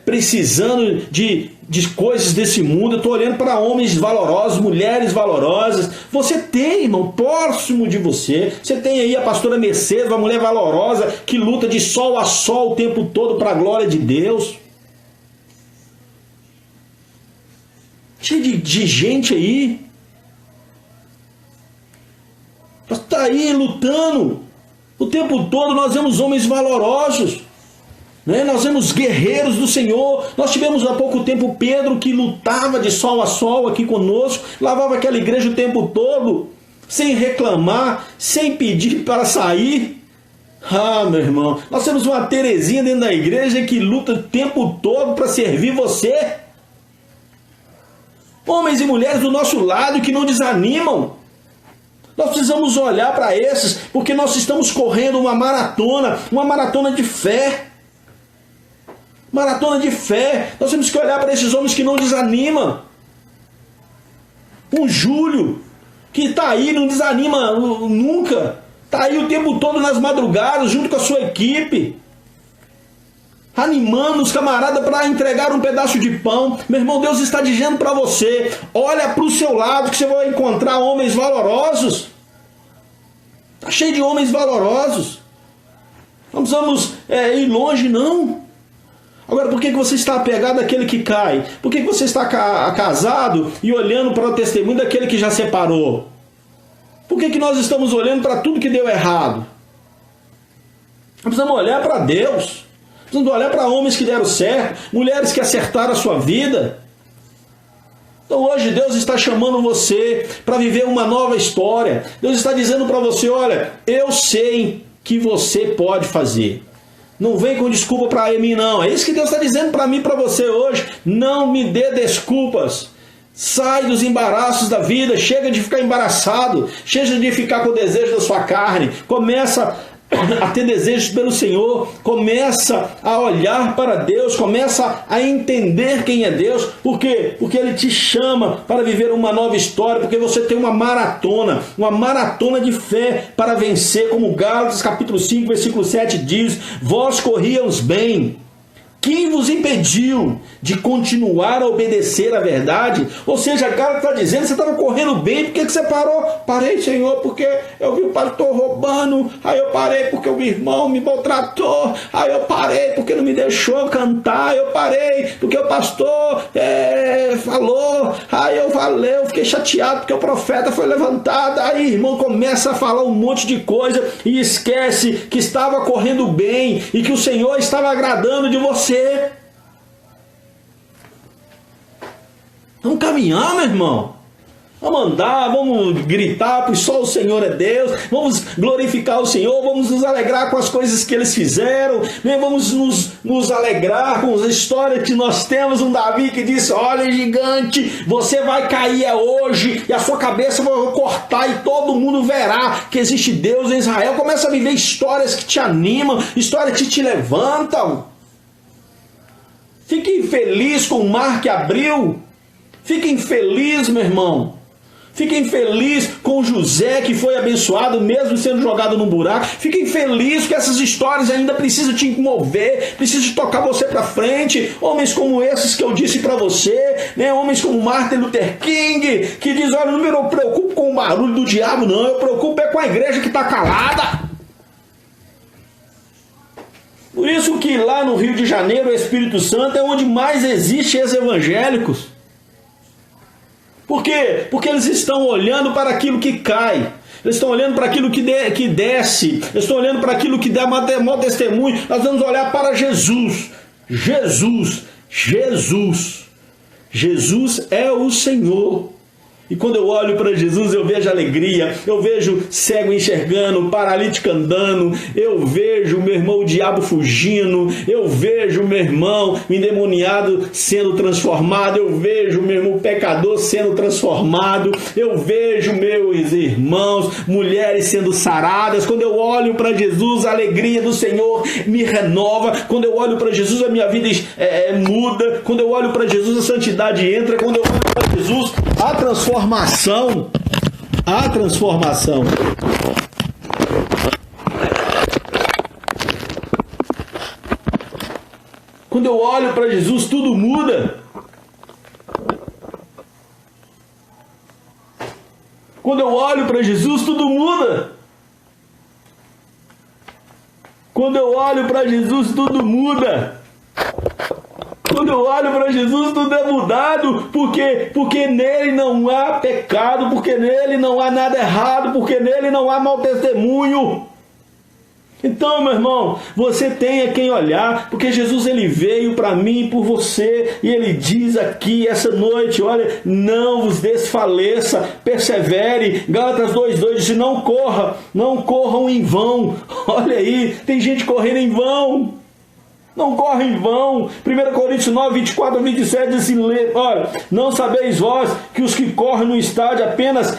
precisando de coisas desse mundo. Eu estou olhando para homens valorosos, mulheres valorosas. Você tem, irmão, próximo de você, você tem aí a pastora Mercedes, uma mulher valorosa que luta de sol a sol o tempo todo para a glória de Deus. Cheio de gente aí. Está aí lutando o tempo todo. Nós vemos homens valorosos, né? Nós vemos guerreiros do Senhor. Nós tivemos há pouco tempo Pedro, que lutava de sol a sol aqui conosco, lavava aquela igreja o tempo todo, sem reclamar, sem pedir para sair. Ah, meu irmão, nós temos uma Terezinha dentro da igreja que luta o tempo todo para servir você. Homens e mulheres do nosso lado que não desanimam. Nós precisamos olhar para esses, porque nós estamos correndo uma maratona de fé. Maratona de fé. Nós temos que olhar para esses homens que não desanimam. Um Júlio, que está aí, não desanima nunca. Está aí o tempo todo nas madrugadas, junto com a sua equipe, animando os camaradas para entregar um pedaço de pão. Meu irmão, Deus está dizendo para você: olha para o seu lado que você vai encontrar homens valorosos. Está cheio de homens valorosos. Não precisamos ir longe, não. Agora, por que você está apegado àquele que cai? Por que você está casado e olhando para o testemunho daquele que já separou? Por que nós estamos olhando para tudo que deu errado? Nós precisamos olhar para Deus. Precisamos olhar para homens que deram certo, mulheres que acertaram a sua vida. Então hoje Deus está chamando você para viver uma nova história. Deus está dizendo para você: olha, eu sei que você pode fazer. Não vem com desculpa para mim, não. É isso que Deus está dizendo para mim e para você hoje. Não me dê desculpas. Sai dos embaraços da vida. Chega de ficar embaraçado. Chega de ficar com o desejo da sua carne. Começa a ter desejos pelo Senhor, começa a olhar para Deus, começa a entender quem é Deus. Por quê? Porque Ele te chama para viver uma nova história, porque você tem uma maratona de fé para vencer, como Gálatas capítulo 5, versículo 7 diz: vós corríeis bem. Quem vos impediu de continuar a obedecer à verdade? Ou seja, a cara está dizendo: você estava correndo bem, por que você parou? Parei, Senhor, porque eu vi o pastor roubando. Aí eu parei porque o irmão me maltratou. Aí eu parei porque não me deixou cantar. Eu parei porque o pastor falou. Aí eu fiquei chateado porque o profeta foi levantado. Aí, irmão, começa a falar um monte de coisa e esquece que estava correndo bem e que o Senhor estava agradando de você. Vamos caminhar, meu irmão. Vamos andar, vamos gritar, pois só o Senhor é Deus. Vamos glorificar o Senhor, vamos nos alegrar com as coisas que eles fizeram. Vamos nos alegrar com as histórias que nós temos. Um Davi que disse: olha, gigante, você vai cair hoje e a sua cabeça vai cortar e todo mundo verá que existe Deus em Israel. Começa a viver histórias que te animam, histórias que te levantam. Fique feliz com o mar que abriu. Fiquem felizes, meu irmão. Fiquem felizes com José, que foi abençoado mesmo sendo jogado num buraco. Fiquem felizes que essas histórias ainda precisam te mover, precisam tocar você para frente. Homens como esses que eu disse para você, né? Homens como Martin Luther King, que diz: olha, não me preocupo com o barulho do diabo, não. Eu preocupo com a igreja que está calada. Por isso que lá no Rio de Janeiro, o Espírito Santo é onde mais existe ex-evangélicos. Por quê? Porque eles estão olhando para aquilo que cai. Eles estão olhando para aquilo que desce. Eles estão olhando para aquilo que dá mau testemunho. Nós vamos olhar para Jesus. Jesus é o Senhor. E quando eu olho para Jesus, eu vejo alegria, eu vejo cego enxergando, paralítico andando, eu vejo, meu irmão, o diabo fugindo, eu vejo, meu irmão, o endemoniado sendo transformado, eu vejo, meu irmão, o pecador sendo transformado, eu vejo, meus irmãos, mulheres sendo saradas. Quando eu olho para Jesus, a alegria do Senhor me renova. Quando eu olho para Jesus, a minha vida muda. Quando eu olho para Jesus, a santidade entra. Quando eu olho para Jesus, a transformação. Quando eu olho para Jesus, tudo muda. Quando eu olho para Jesus, tudo muda. Quando eu olho para Jesus, tudo muda. Quando eu olho para Jesus, tudo é mudado, porque nele não há pecado, porque nele não há nada errado, porque nele não há mau testemunho. Então, meu irmão, você tem a quem olhar, porque Jesus ele veio para mim e por você, e ele diz aqui essa noite, olha, não vos desfaleça, persevere. Gálatas 2:2 diz, não corram em vão. Olha aí, tem gente correndo em vão. Não corre em vão. 1 Coríntios 9:24-27 diz assim, olha, não sabeis vós que os que correm no estádio apenas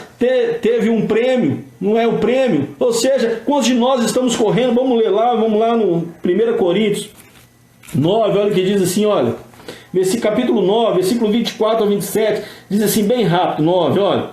teve um prêmio, não é um prêmio? Ou seja, quantos de nós estamos correndo? Vamos lá no 1 Coríntios 9, olha o que diz assim, olha, capítulo 9, versículo 24-27, diz assim, bem rápido, 9, olha,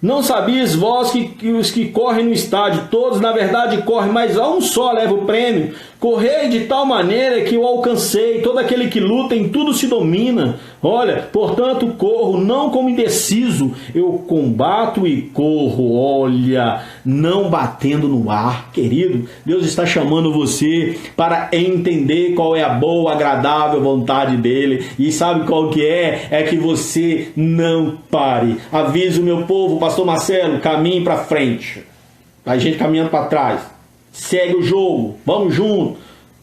não sabias vós que os que correm no estádio, todos na verdade correm, mas a um só leva o prêmio. Correi de tal maneira que eu alcancei. Todo aquele que luta em tudo se domina. Olha, portanto corro, não como indeciso, eu combato e corro, olha, não batendo no ar. Querido, Deus está chamando você para entender qual é a boa, agradável vontade dele. E sabe qual que é? É que você não pare. Aviso o meu povo, pastor Marcelo, caminhe para frente. A gente caminhando para trás. Segue o jogo, vamos junto.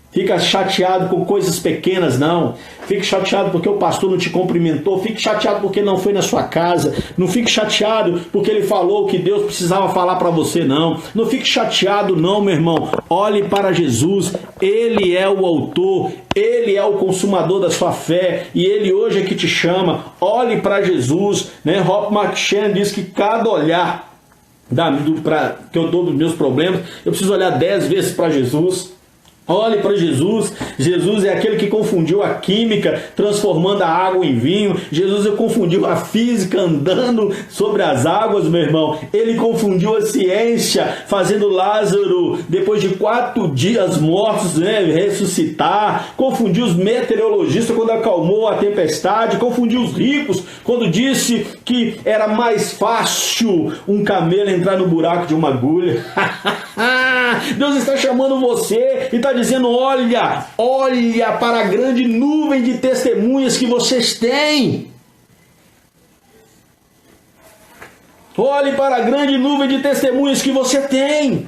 Fica chateado com coisas pequenas, não. Fique chateado porque o pastor não te cumprimentou. Fique chateado porque não foi na sua casa. Não fique chateado porque ele falou que Deus precisava falar para você, não. Não fique chateado, não, meu irmão. Olhe para Jesus. Ele é o autor. Ele é o consumador da sua fé. E Ele hoje é que te chama. Olhe para Jesus. Rob McShannon diz que cada olhar que eu dou dos meus problemas, eu preciso olhar 10 vezes para Jesus. Olhe para Jesus. Jesus é aquele que confundiu a química, transformando a água em vinho. Jesus confundiu a física, andando sobre as águas, meu irmão. Ele confundiu a ciência, fazendo Lázaro, depois de 4 dias mortos, ressuscitar. Confundiu os meteorologistas quando acalmou a tempestade. Confundiu os ricos quando disse que era mais fácil um camelo entrar no buraco de uma agulha. Deus está chamando você e está dizendo, olha para a grande nuvem de testemunhas que vocês têm. Olhe para a grande nuvem de testemunhas que você tem.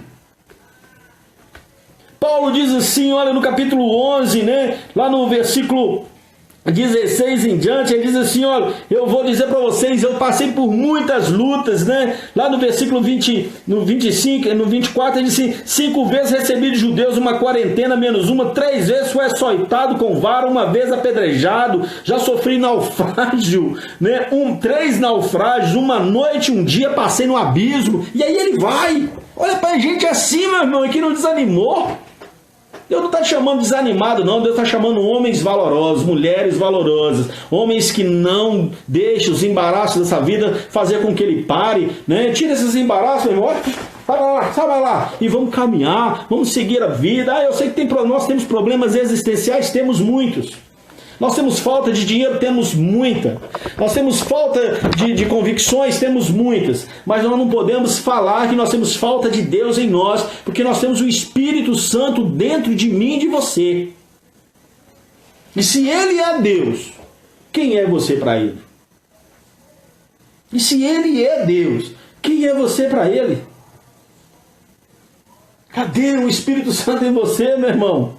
Paulo diz assim, olha no capítulo 11, lá no versículo 16 em diante, ele diz assim, olha, eu vou dizer para vocês, eu passei por muitas lutas, lá no versículo 20, no 25, no 24, ele diz assim, 5 vezes recebi de judeus uma quarentena menos uma, 3 vezes fui açoitado com vara, 1 vez apedrejado, já sofri naufrágio, 3 naufrágios, 1 noite, 1 dia passei no abismo, e aí ele vai, olha para gente assim, meu irmão, e que não desanimou. Deus não está chamando desanimado, não. Deus está chamando homens valorosos, mulheres valorosas, homens que não deixam os embaraços dessa vida fazer com que ele pare, Tira esses embaraços, meu irmão. Sai lá, e vamos caminhar, vamos seguir a vida. Eu sei que nós temos problemas existenciais, temos muitos. Nós temos falta de dinheiro, temos muita. Nós temos falta de convicções, temos muitas. Mas nós não podemos falar que nós temos falta de Deus em nós, porque nós temos o Espírito Santo dentro de mim e de você. E se Ele é Deus, quem é você para Ele? E se Ele é Deus, quem é você para Ele? Cadê o Espírito Santo em você, meu irmão?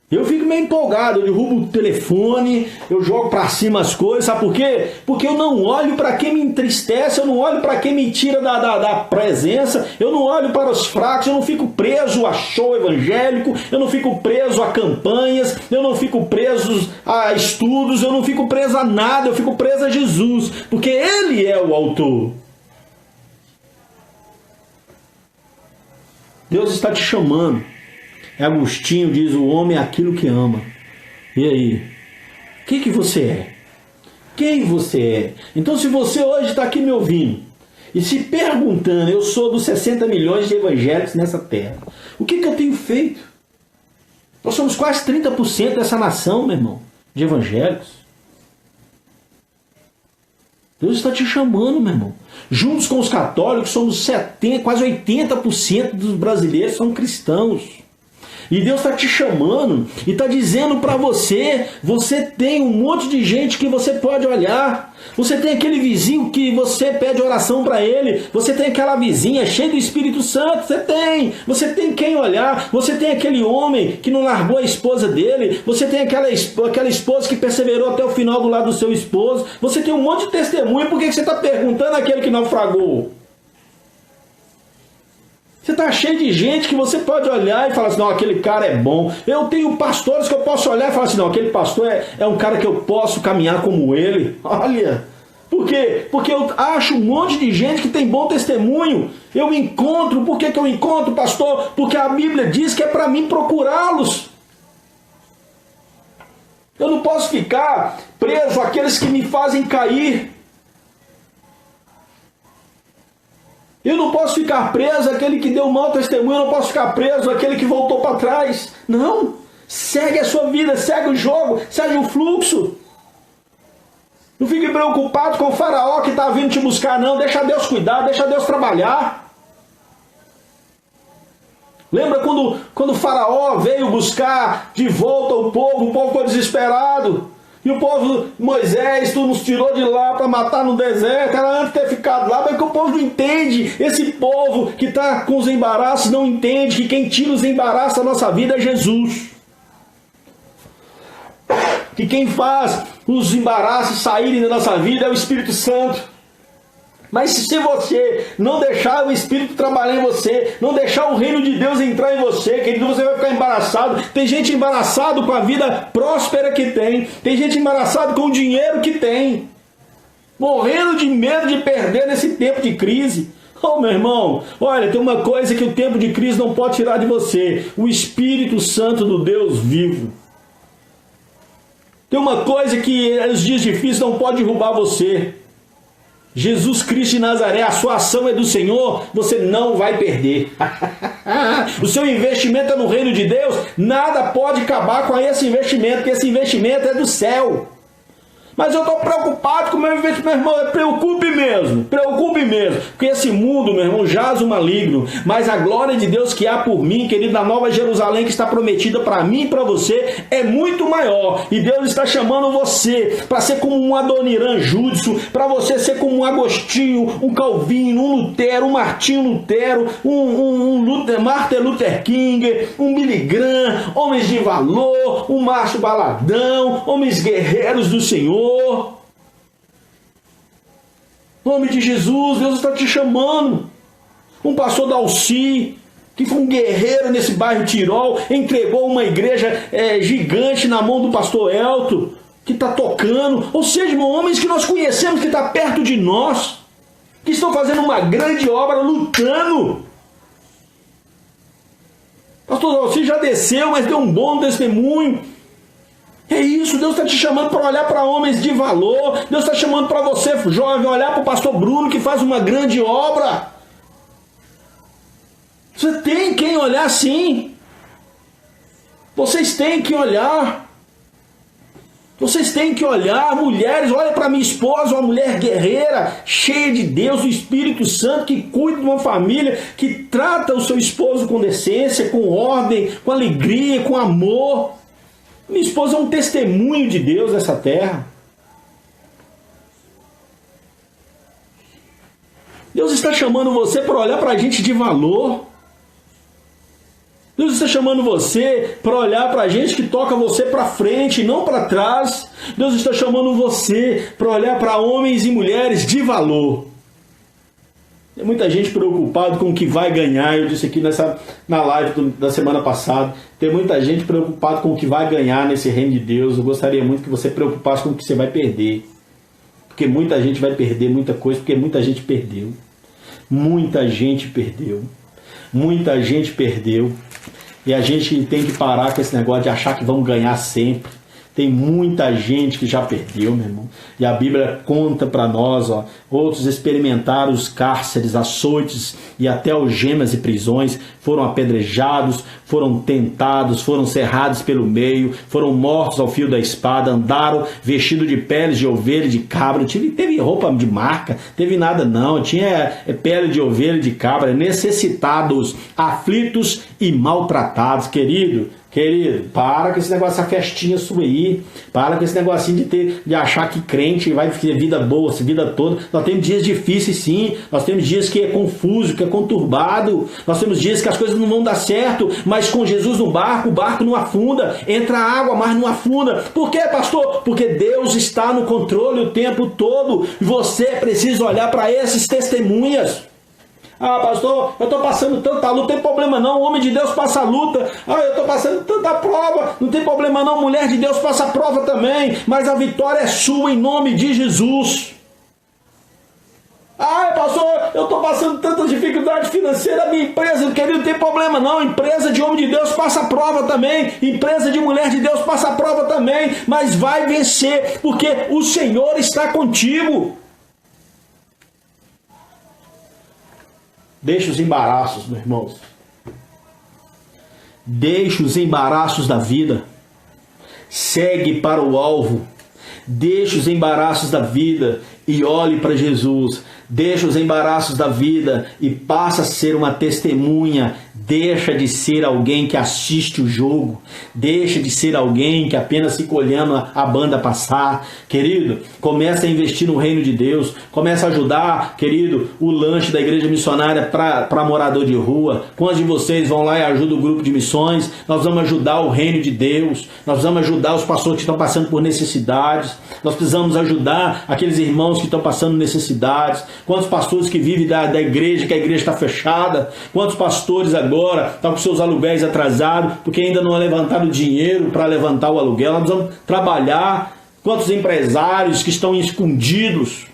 Eu fico meio empolgado, eu derrubo o telefone, eu jogo para cima as coisas, sabe por quê? Porque eu não olho para quem me entristece, eu não olho para quem me tira da presença, eu não olho para os fracos, eu não fico preso a show evangélico, eu não fico preso a campanhas, eu não fico preso a estudos, eu não fico preso a nada, eu fico preso a Jesus, porque Ele é o autor. Deus está te chamando. Agostinho diz: o homem é aquilo que ama. E aí? O que você é? Quem você é? Então, se você hoje está aqui me ouvindo e se perguntando: eu sou dos 60 milhões de evangélicos nessa terra, o que eu tenho feito? Nós somos quase 30% dessa nação, meu irmão, de evangélicos. Deus está te chamando, meu irmão. Juntos com os católicos, somos 70, quase 80% dos brasileiros são cristãos. E Deus está te chamando e está dizendo para você: você tem um monte de gente que você pode olhar. Você tem aquele vizinho que você pede oração para ele. Você tem aquela vizinha cheia do Espírito Santo. Você tem. Você tem quem olhar. Você tem aquele homem que não largou a esposa dele. Você tem aquela esposa que perseverou até o final do lado do seu esposo. Você tem um monte de testemunho. Por que você está perguntando àquele que naufragou? Você está cheio de gente que você pode olhar e falar assim: não, aquele cara é bom. Eu tenho pastores que eu posso olhar e falar assim: não, aquele pastor é um cara que eu posso caminhar como ele. Olha, por quê? Porque eu acho um monte de gente que tem bom testemunho. Eu encontro. Por que eu encontro, pastor? Porque a Bíblia diz que é para mim procurá-los. Eu não posso ficar preso àqueles que me fazem cair. Eu não posso ficar preso àquele que deu mau testemunho, eu não posso ficar preso àquele que voltou para trás. Não. Segue a sua vida, segue o jogo, segue o fluxo. Não fique preocupado com o faraó que está vindo te buscar, não. Deixa Deus cuidar, deixa Deus trabalhar. Lembra quando o faraó veio buscar de volta o povo ficou desesperado. E o povo: Moisés, tu nos tirou de lá para matar no deserto, era antes de ter ficado lá. Mas que o povo não entende. Esse povo que está com os embaraços não entende que quem tira os embaraços da nossa vida é Jesus. Que quem faz os embaraços saírem da nossa vida é o Espírito Santo. Mas se você não deixar o Espírito trabalhar em você, não deixar o reino de Deus entrar em você, querido, você vai ficar embaraçado. Tem gente embaraçado com a vida próspera que tem. Tem gente embaraçado com o dinheiro que tem. Morrendo de medo de perder nesse tempo de crise. Oh, meu irmão, olha, tem uma coisa que o tempo de crise não pode tirar de você: o Espírito Santo do Deus vivo. Tem uma coisa que os dias difíceis não pode derrubar você: Jesus Cristo de Nazaré. A sua ação é do Senhor, você não vai perder. O seu investimento é no reino de Deus, nada pode acabar com esse investimento, porque esse investimento é do céu. Mas eu estou preocupado com o meu investimento, meu irmão. Preocupe mesmo, porque esse mundo, meu irmão, jaz o maligno, mas a glória de Deus que há por mim, querido, na Nova Jerusalém que está prometida para mim e para você, é muito maior. E Deus está chamando você para ser como um Adoniran Judson, para você ser como um Agostinho, um Calvino, um Lutero, um Martinho Lutero, Martin Luther King, um Billy Graham, homens de valor, um Márcio Baladão, homens guerreiros do Senhor. Em nome de Jesus, Deus está te chamando. Um pastor Dalci, que foi um guerreiro nesse bairro Tirol, entregou uma igreja gigante na mão do pastor Elton, que está tocando. Ou seja, irmão, homens que nós conhecemos, que estão perto de nós, que estão fazendo uma grande obra, lutando. Pastor Dalci já desceu, mas deu um bom testemunho. É isso, Deus está te chamando para olhar para homens de valor. Deus está chamando para você, jovem, olhar para o pastor Bruno, que faz uma grande obra. Você tem quem olhar, sim. Vocês têm que olhar. Vocês têm que olhar. Mulheres, olha para minha esposa, uma mulher guerreira, cheia de Deus, do Espírito Santo, que cuida de uma família, que trata o seu esposo com decência, com ordem, com alegria, com amor. Minha esposa é um testemunho de Deus nessa terra. Deus está chamando você para olhar para a gente de valor. Deus está chamando você para olhar para a gente que toca você para frente, não para trás. Deus está chamando você para olhar para homens e mulheres de valor. Tem muita gente preocupada com o que vai ganhar. Eu disse aqui na live da semana passada. Tem muita gente preocupada com o que vai ganhar nesse reino de Deus. Eu gostaria muito que você preocupasse com o que você vai perder. Porque muita gente vai perder muita coisa, porque muita gente perdeu. Muita gente perdeu. Muita gente perdeu. E a gente tem que parar com esse negócio de achar que vamos ganhar sempre. Tem muita gente que já perdeu, meu irmão. E a Bíblia conta para nós, ó, outros experimentaram os cárceres, açoites e até algemas e prisões, foram apedrejados, foram tentados, foram cerrados pelo meio, foram mortos ao fio da espada, andaram vestidos de peles de ovelha e de cabra. Teve roupa de marca, teve nada não, tinha pele de ovelha e de cabra, necessitados, aflitos e maltratados, querido, para com esse negócio, essa festinha sua aí. Para com esse negocinho de achar que crente vai ter vida boa, essa vida toda. Nós temos dias difíceis, sim. Nós temos dias que é confuso, que é conturbado. Nós temos dias que as coisas não vão dar certo. Mas com Jesus no barco, o barco não afunda. Entra água, mas não afunda. Por quê, pastor? Porque Deus está no controle o tempo todo. E você precisa olhar para esses testemunhas. Ah, pastor, eu estou passando tanta luta, não tem problema não, o homem de Deus passa luta. Ah, eu estou passando tanta prova, não tem problema não, mulher de Deus passa prova também, mas a vitória é sua em nome de Jesus. Ah, pastor, eu estou passando tanta dificuldade financeira, minha empresa, querido, não tem problema não, empresa de homem de Deus passa prova também, empresa de mulher de Deus passa prova também, mas vai vencer, porque o Senhor está contigo. Deixa os embaraços, meus irmãos. Deixa os embaraços da vida. Segue para o alvo. Deixa os embaraços da vida e olhe para Jesus. Deixa os embaraços da vida e passa a ser uma testemunha. Deixa de ser alguém que assiste o jogo. Deixa de ser alguém que apenas fica olhando a banda passar. Querido, começa a investir no reino de Deus. Começa a ajudar, querido, o lanche da igreja missionária para morador de rua. Quantos de vocês vão lá e ajudam o grupo de missões? Nós vamos ajudar o reino de Deus. Nós vamos ajudar os pastores que estão passando por necessidades. Nós precisamos ajudar aqueles irmãos que estão passando necessidades. Quantos pastores que vivem da igreja, que a igreja está fechada? Quantos pastores agora estão com seus aluguéis atrasados, porque ainda não levantaram dinheiro para levantar o aluguel? Nós vamos trabalhar. Quantos empresários que estão escondidos,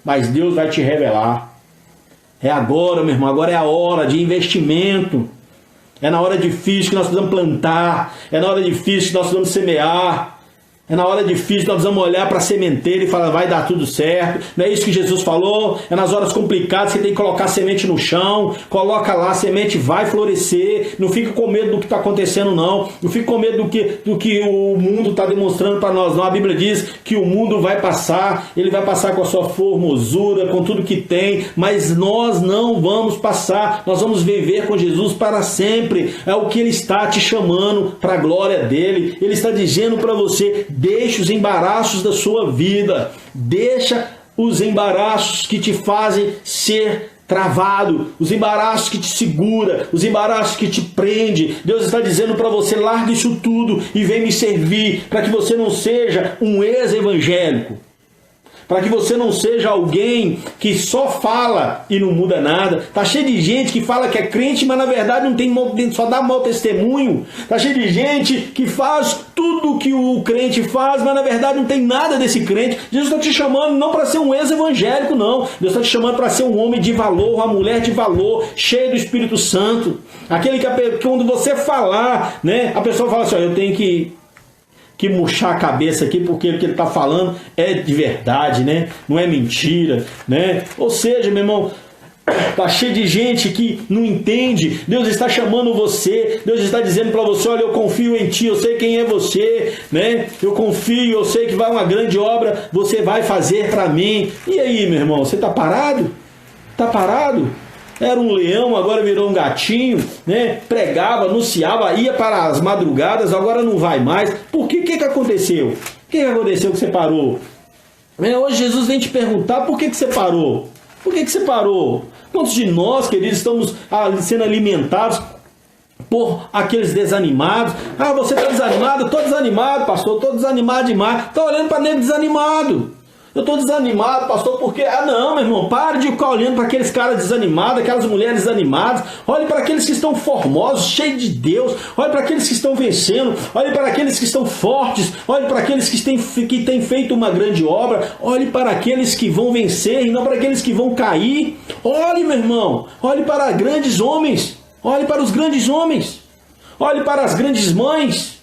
mas Deus vai te revelar. É agora, meu irmão, agora é a hora de investimento. É na hora difícil que nós precisamos plantar, é na hora difícil que nós precisamos semear. É na hora difícil que nós vamos olhar para a sementeira e falar, vai dar tudo certo. Não é isso que Jesus falou? É nas horas complicadas que você tem que colocar a semente no chão. Coloca lá, a semente vai florescer. Não fica com medo do que está acontecendo, não. Não fica com medo do que o mundo está demonstrando para nós, não. A Bíblia diz que o mundo vai passar. Ele vai passar com a sua formosura, com tudo que tem. Mas nós não vamos passar. Nós vamos viver com Jesus para sempre. É o que Ele está te chamando para a glória dEle. Ele está dizendo para você, deixa os embaraços da sua vida, deixa os embaraços que te fazem ser travado, os embaraços que te segura, os embaraços que te prende. Deus está dizendo para você, larga isso tudo e vem me servir, para que você não seja um ex-evangélico, para que você não seja alguém que só fala e não muda nada. Está cheio de gente que fala que é crente, mas na verdade não tem, só dá mau testemunho. Está cheio de gente que faz tudo que o crente faz, mas na verdade não tem nada desse crente. Jesus está te chamando não para ser um ex-evangélico, não. Deus está te chamando para ser um homem de valor, uma mulher de valor, cheio do Espírito Santo. Aquele que quando você falar, né, a pessoa fala assim, ó, eu tenho que murchar a cabeça aqui, porque o que ele está falando é de verdade, né? Não é mentira, né? Ou seja, meu irmão, está cheio de gente que não entende. Deus está chamando você, Deus está dizendo para você, olha, eu confio em ti, eu sei quem é você, né? Eu confio, eu sei que vai uma grande obra, você vai fazer para mim. E aí, meu irmão, você está parado? Está parado? Era um leão, agora virou um gatinho, né? Pregava, anunciava, ia para as madrugadas, agora não vai mais. Por quê? O que aconteceu? O que aconteceu que você parou? Hoje Jesus vem te perguntar por que você parou. Por que você parou? Quantos de nós, queridos, estamos sendo alimentados por aqueles desanimados. Ah, você está desanimado? Estou desanimado, pastor, estou desanimado demais. Estou olhando para nego desanimado. Eu estou desanimado, pastor, porque... Ah, não, meu irmão, pare de ficar olhando para aqueles caras desanimados, aquelas mulheres desanimadas. Olhe para aqueles que estão formosos, cheios de Deus. Olhe para aqueles que estão vencendo. Olhe para aqueles que estão fortes. Olhe para aqueles que têm feito uma grande obra. Olhe para aqueles que vão vencer e não para aqueles que vão cair. Olhe, meu irmão, olhe para grandes homens. Olhe para os grandes homens. Olhe para as grandes mães.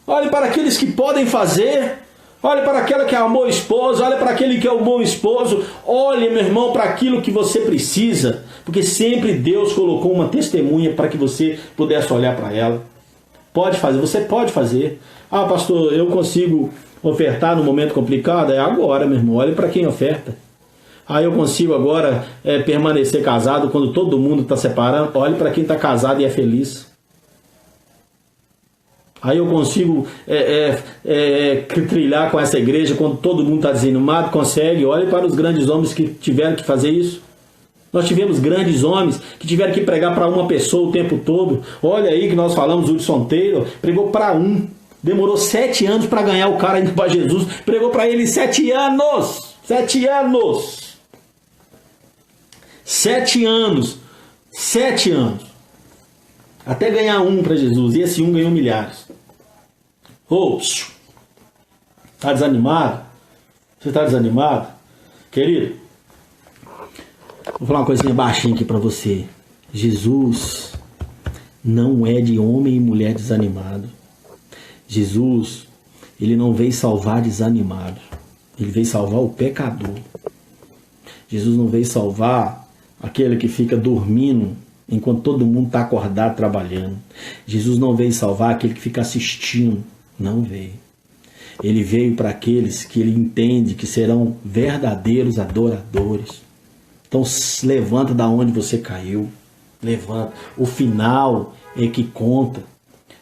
Olhe para aqueles que podem fazer. Olhe para aquela que amou o esposo, olhe para aquele que é o bom esposo. Olhe, meu irmão, para aquilo que você precisa, porque sempre Deus colocou uma testemunha para que você pudesse olhar para ela. Pode fazer, você pode fazer. Ah, pastor, eu consigo ofertar no momento complicado? É agora, meu irmão, olhe para quem oferta. Ah, eu consigo agora permanecer casado quando todo mundo está separando? Olhe para quem está casado e é feliz. Aí eu consigo trilhar com essa igreja quando todo mundo está desanimado? Consegue. Olhe para os grandes homens que tiveram que fazer isso. Nós tivemos grandes homens que tiveram que pregar para uma pessoa o tempo todo. Olha aí que nós falamos, o Hudson Taylor pregou para um. Demorou 7 anos para ganhar o cara indo para Jesus. Pregou para ele 7 anos. 7 anos. 7 anos. 7 anos. Até ganhar um para Jesus. E esse um ganhou milhares. Ô, está desanimado? Você está desanimado? Querido, vou falar uma coisinha baixinha aqui para você. Jesus não é de homem e mulher desanimado. Jesus, ele não veio salvar desanimado. Ele veio salvar o pecador. Jesus não veio salvar aquele que fica dormindo enquanto todo mundo está acordado trabalhando. Jesus não veio salvar aquele que fica assistindo. Não veio. Ele veio para aqueles que ele entende que serão verdadeiros adoradores. Então levanta da onde você caiu. Levanta. O final é que conta.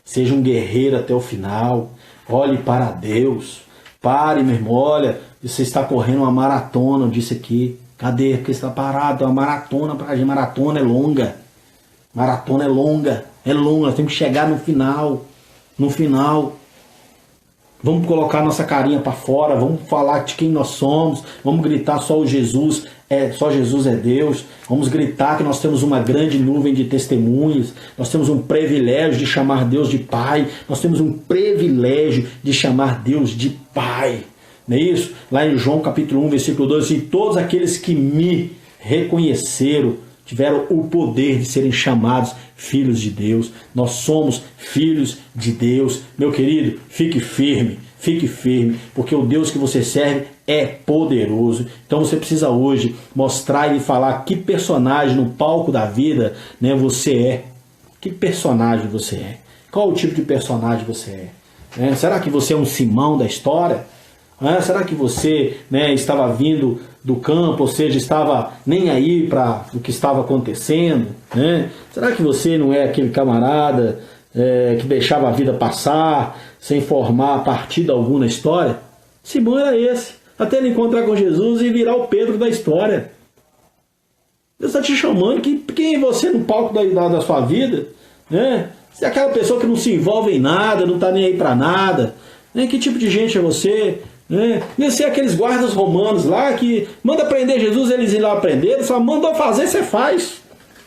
Seja um guerreiro até o final. Olhe para Deus. Pare, meu irmão. Olha, você está correndo uma maratona. Eu disse aqui. Cadê? Porque você está parado. É uma maratona para a gente. Maratona é longa. Maratona é longa. É longa. Nós temos que chegar no final. No final. Vamos colocar nossa carinha para fora, vamos falar de quem nós somos, vamos gritar só Jesus é Deus, vamos gritar que nós temos uma grande nuvem de testemunhas, nós temos um privilégio de chamar Deus de Pai, nós temos um privilégio de chamar Deus de Pai, não é isso? Lá em João capítulo 1, versículo 2, e todos aqueles que me reconheceram, tiveram o poder de serem chamados filhos de Deus. Nós somos filhos de Deus. Meu querido, fique firme, porque o Deus que você serve é poderoso. Então você precisa hoje mostrar e falar que personagem no palco da vida, né, você é. Que personagem você é? Qual o tipo de personagem você é? Será que você é um Simão da história? Será que você, né, estava vindo do campo, ou seja, estava nem aí para o que estava acontecendo? Né? Será que você não é aquele camarada que deixava a vida passar, sem formar partida alguma na história? Simão era esse, até ele encontrar com Jesus e virar o Pedro da história. Deus está te chamando, quem é você no palco da sua vida? Né? Você é aquela pessoa que não se envolve em nada, não está nem aí para nada. Né? Que tipo de gente é você? Ia ser aqueles guardas romanos lá que manda prender Jesus, eles ir lá aprender, só mandou fazer, você faz.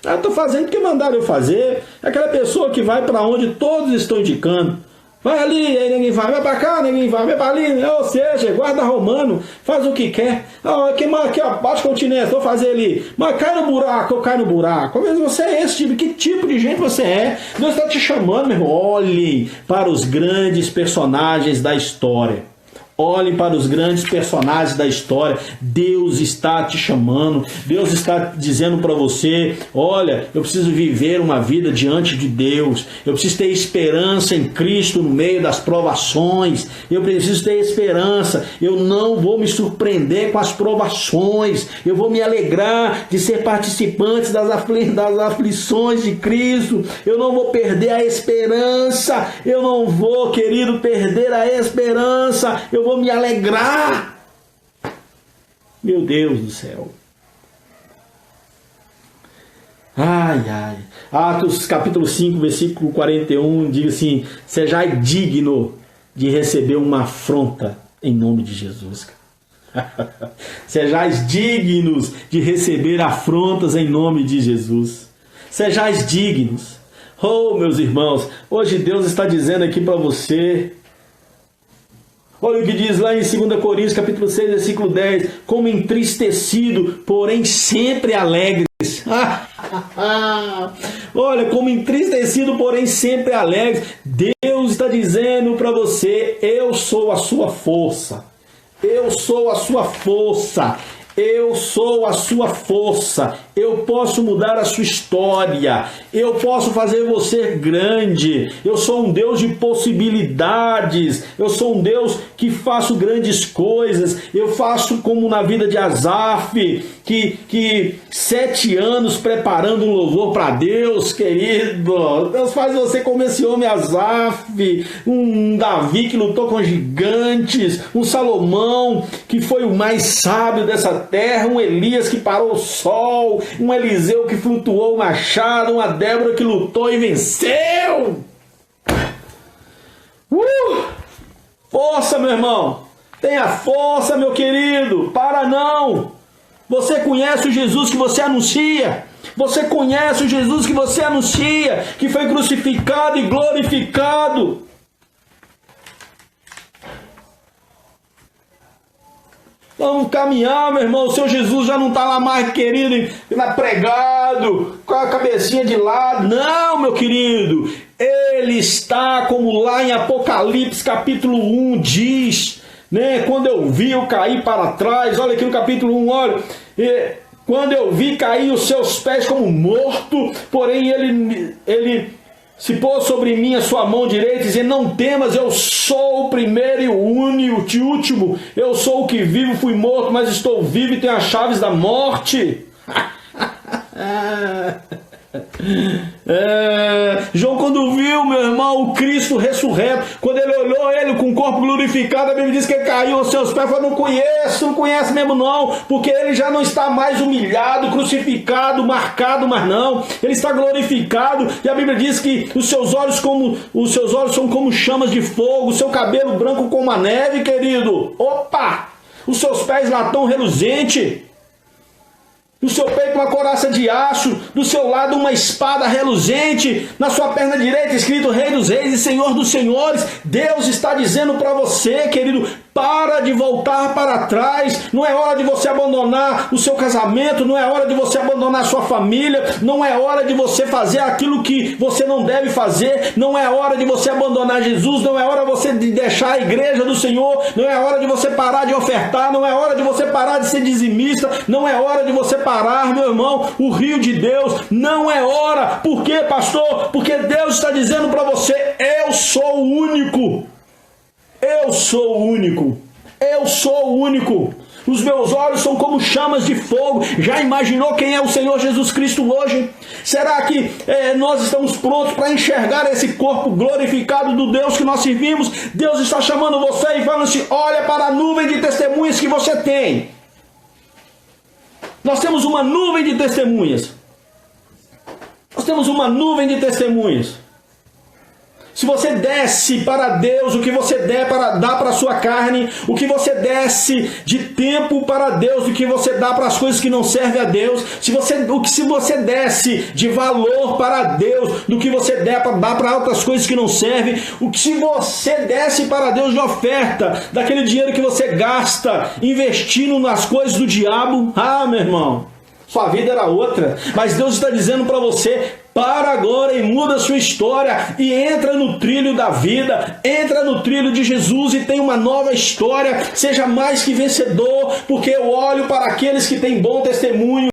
Eu estou fazendo porque mandaram eu fazer. É aquela pessoa que vai para onde todos estão indicando. Vai ali, aí ninguém vai para cá, ninguém vai para ali. Ou seja, guarda romano, faz o que quer. Aqui, ó, bate continência, vou fazer ali. Mas cai no buraco, eu caio no buraco. Mas você é esse tipo, que tipo de gente você é? Deus está te chamando, meu irmão. Olhem para os grandes personagens da história. Olhem para os grandes personagens da história. Deus está te chamando. Deus está dizendo para você: olha, eu preciso viver uma vida diante de Deus. Eu preciso ter esperança em Cristo no meio das provações. Eu preciso ter esperança. Eu não vou me surpreender com as provações. Eu vou me alegrar de ser participante das aflições de Cristo. Eu não vou perder a esperança. Eu não vou, querido, perder a esperança. Eu vou me alegrar. Meu Deus do céu. Ai, ai. Atos capítulo 5, versículo 41, diz assim: sejai digno de receber uma afronta em nome de Jesus. Sejais dignos de receber afrontas em nome de Jesus. Sejais dignos. Oh, meus irmãos, hoje Deus está dizendo aqui para você. Olha o que diz lá em 2 Coríntios capítulo 6, versículo 10. Como entristecido, porém sempre alegres. Olha, como entristecido, porém sempre alegres. Deus está dizendo para você: eu sou a sua força. Eu sou a sua força. Eu sou a sua força. Eu posso mudar a sua história. Eu posso fazer você grande. Eu sou um Deus de possibilidades. Eu sou um Deus que faço grandes coisas. Eu faço como na vida de Asaf, que 7 anos preparando um louvor para Deus, querido. Deus faz você como esse homem Asaf, um Davi que lutou com gigantes, um Salomão que foi o mais sábio dessa terra, um Elias que parou o sol, um Eliseu que flutuou o machado, uma Débora que lutou e venceu. Força, meu irmão. Tenha força, meu querido. Para não. Você conhece o Jesus que você anuncia. Você conhece o Jesus que você anuncia, que foi crucificado e glorificado. Vamos caminhar, meu irmão. O seu Jesus já não está lá mais, querido, pregado, com a cabecinha de lado. Não, meu querido. Ele está como lá em Apocalipse capítulo 1 diz, né? Quando eu vi, eu caí para trás. Olha aqui no capítulo 1, olha. Quando eu vi, caí os seus pés como morto, porém ele se pôs sobre mim a sua mão direita, dizendo: não temas, eu sou o primeiro e o único e último. Eu sou o que vivo, fui morto, mas estou vivo e tenho as chaves da morte. João, quando viu, meu irmão, o Cristo ressurreto, quando ele olhou ele com o corpo glorificado, a Bíblia diz que ele caiu aos seus pés. Falou: não conhece mesmo não, porque ele já não está mais humilhado, crucificado, marcado, mas não, ele está glorificado. E a Bíblia diz que os seus olhos são como chamas de fogo, o seu cabelo branco como a neve, querido. Opa! Os seus pés latão reluzente. No seu peito uma couraça de aço, do seu lado uma espada reluzente, na sua perna direita escrito Rei dos Reis e Senhor dos Senhores. Deus está dizendo para você, querido, para de voltar para trás. Não é hora de você abandonar o seu casamento, não é hora de você abandonar a sua família, não é hora de você fazer aquilo que você não deve fazer, não é hora de você abandonar Jesus, não é hora de você deixar a igreja do Senhor, não é hora de você parar de ofertar, não é hora de você parar de ser dizimista, não é hora de você parar, meu irmão, o rio de Deus. Não é hora. Por quê, pastor? Porque Deus está dizendo para você: eu sou o único. Eu sou o único. Eu sou o único. Os meus olhos são como chamas de fogo. Já imaginou quem é o Senhor Jesus Cristo hoje? Será que nós estamos prontos para enxergar esse corpo glorificado do Deus que nós servimos? Deus está chamando você e falando assim: olha para a nuvem de testemunhas que você tem. Nós temos uma nuvem de testemunhas. Nós temos uma nuvem de testemunhas. Se você desse para Deus o que você der para dar para a sua carne, o que você desse de tempo para Deus, o que você dá para as coisas que não servem a Deus, se você desse de valor para Deus, do que você der para dar para outras coisas que não servem, o que se você desse para Deus de oferta, daquele dinheiro que você gasta investindo nas coisas do diabo, meu irmão, sua vida era outra. Mas Deus está dizendo para você: para agora e muda a sua história e entra no trilho da vida, entra no trilho de Jesus e tem uma nova história. Seja mais que vencedor, porque eu olho para aqueles que têm bom testemunho.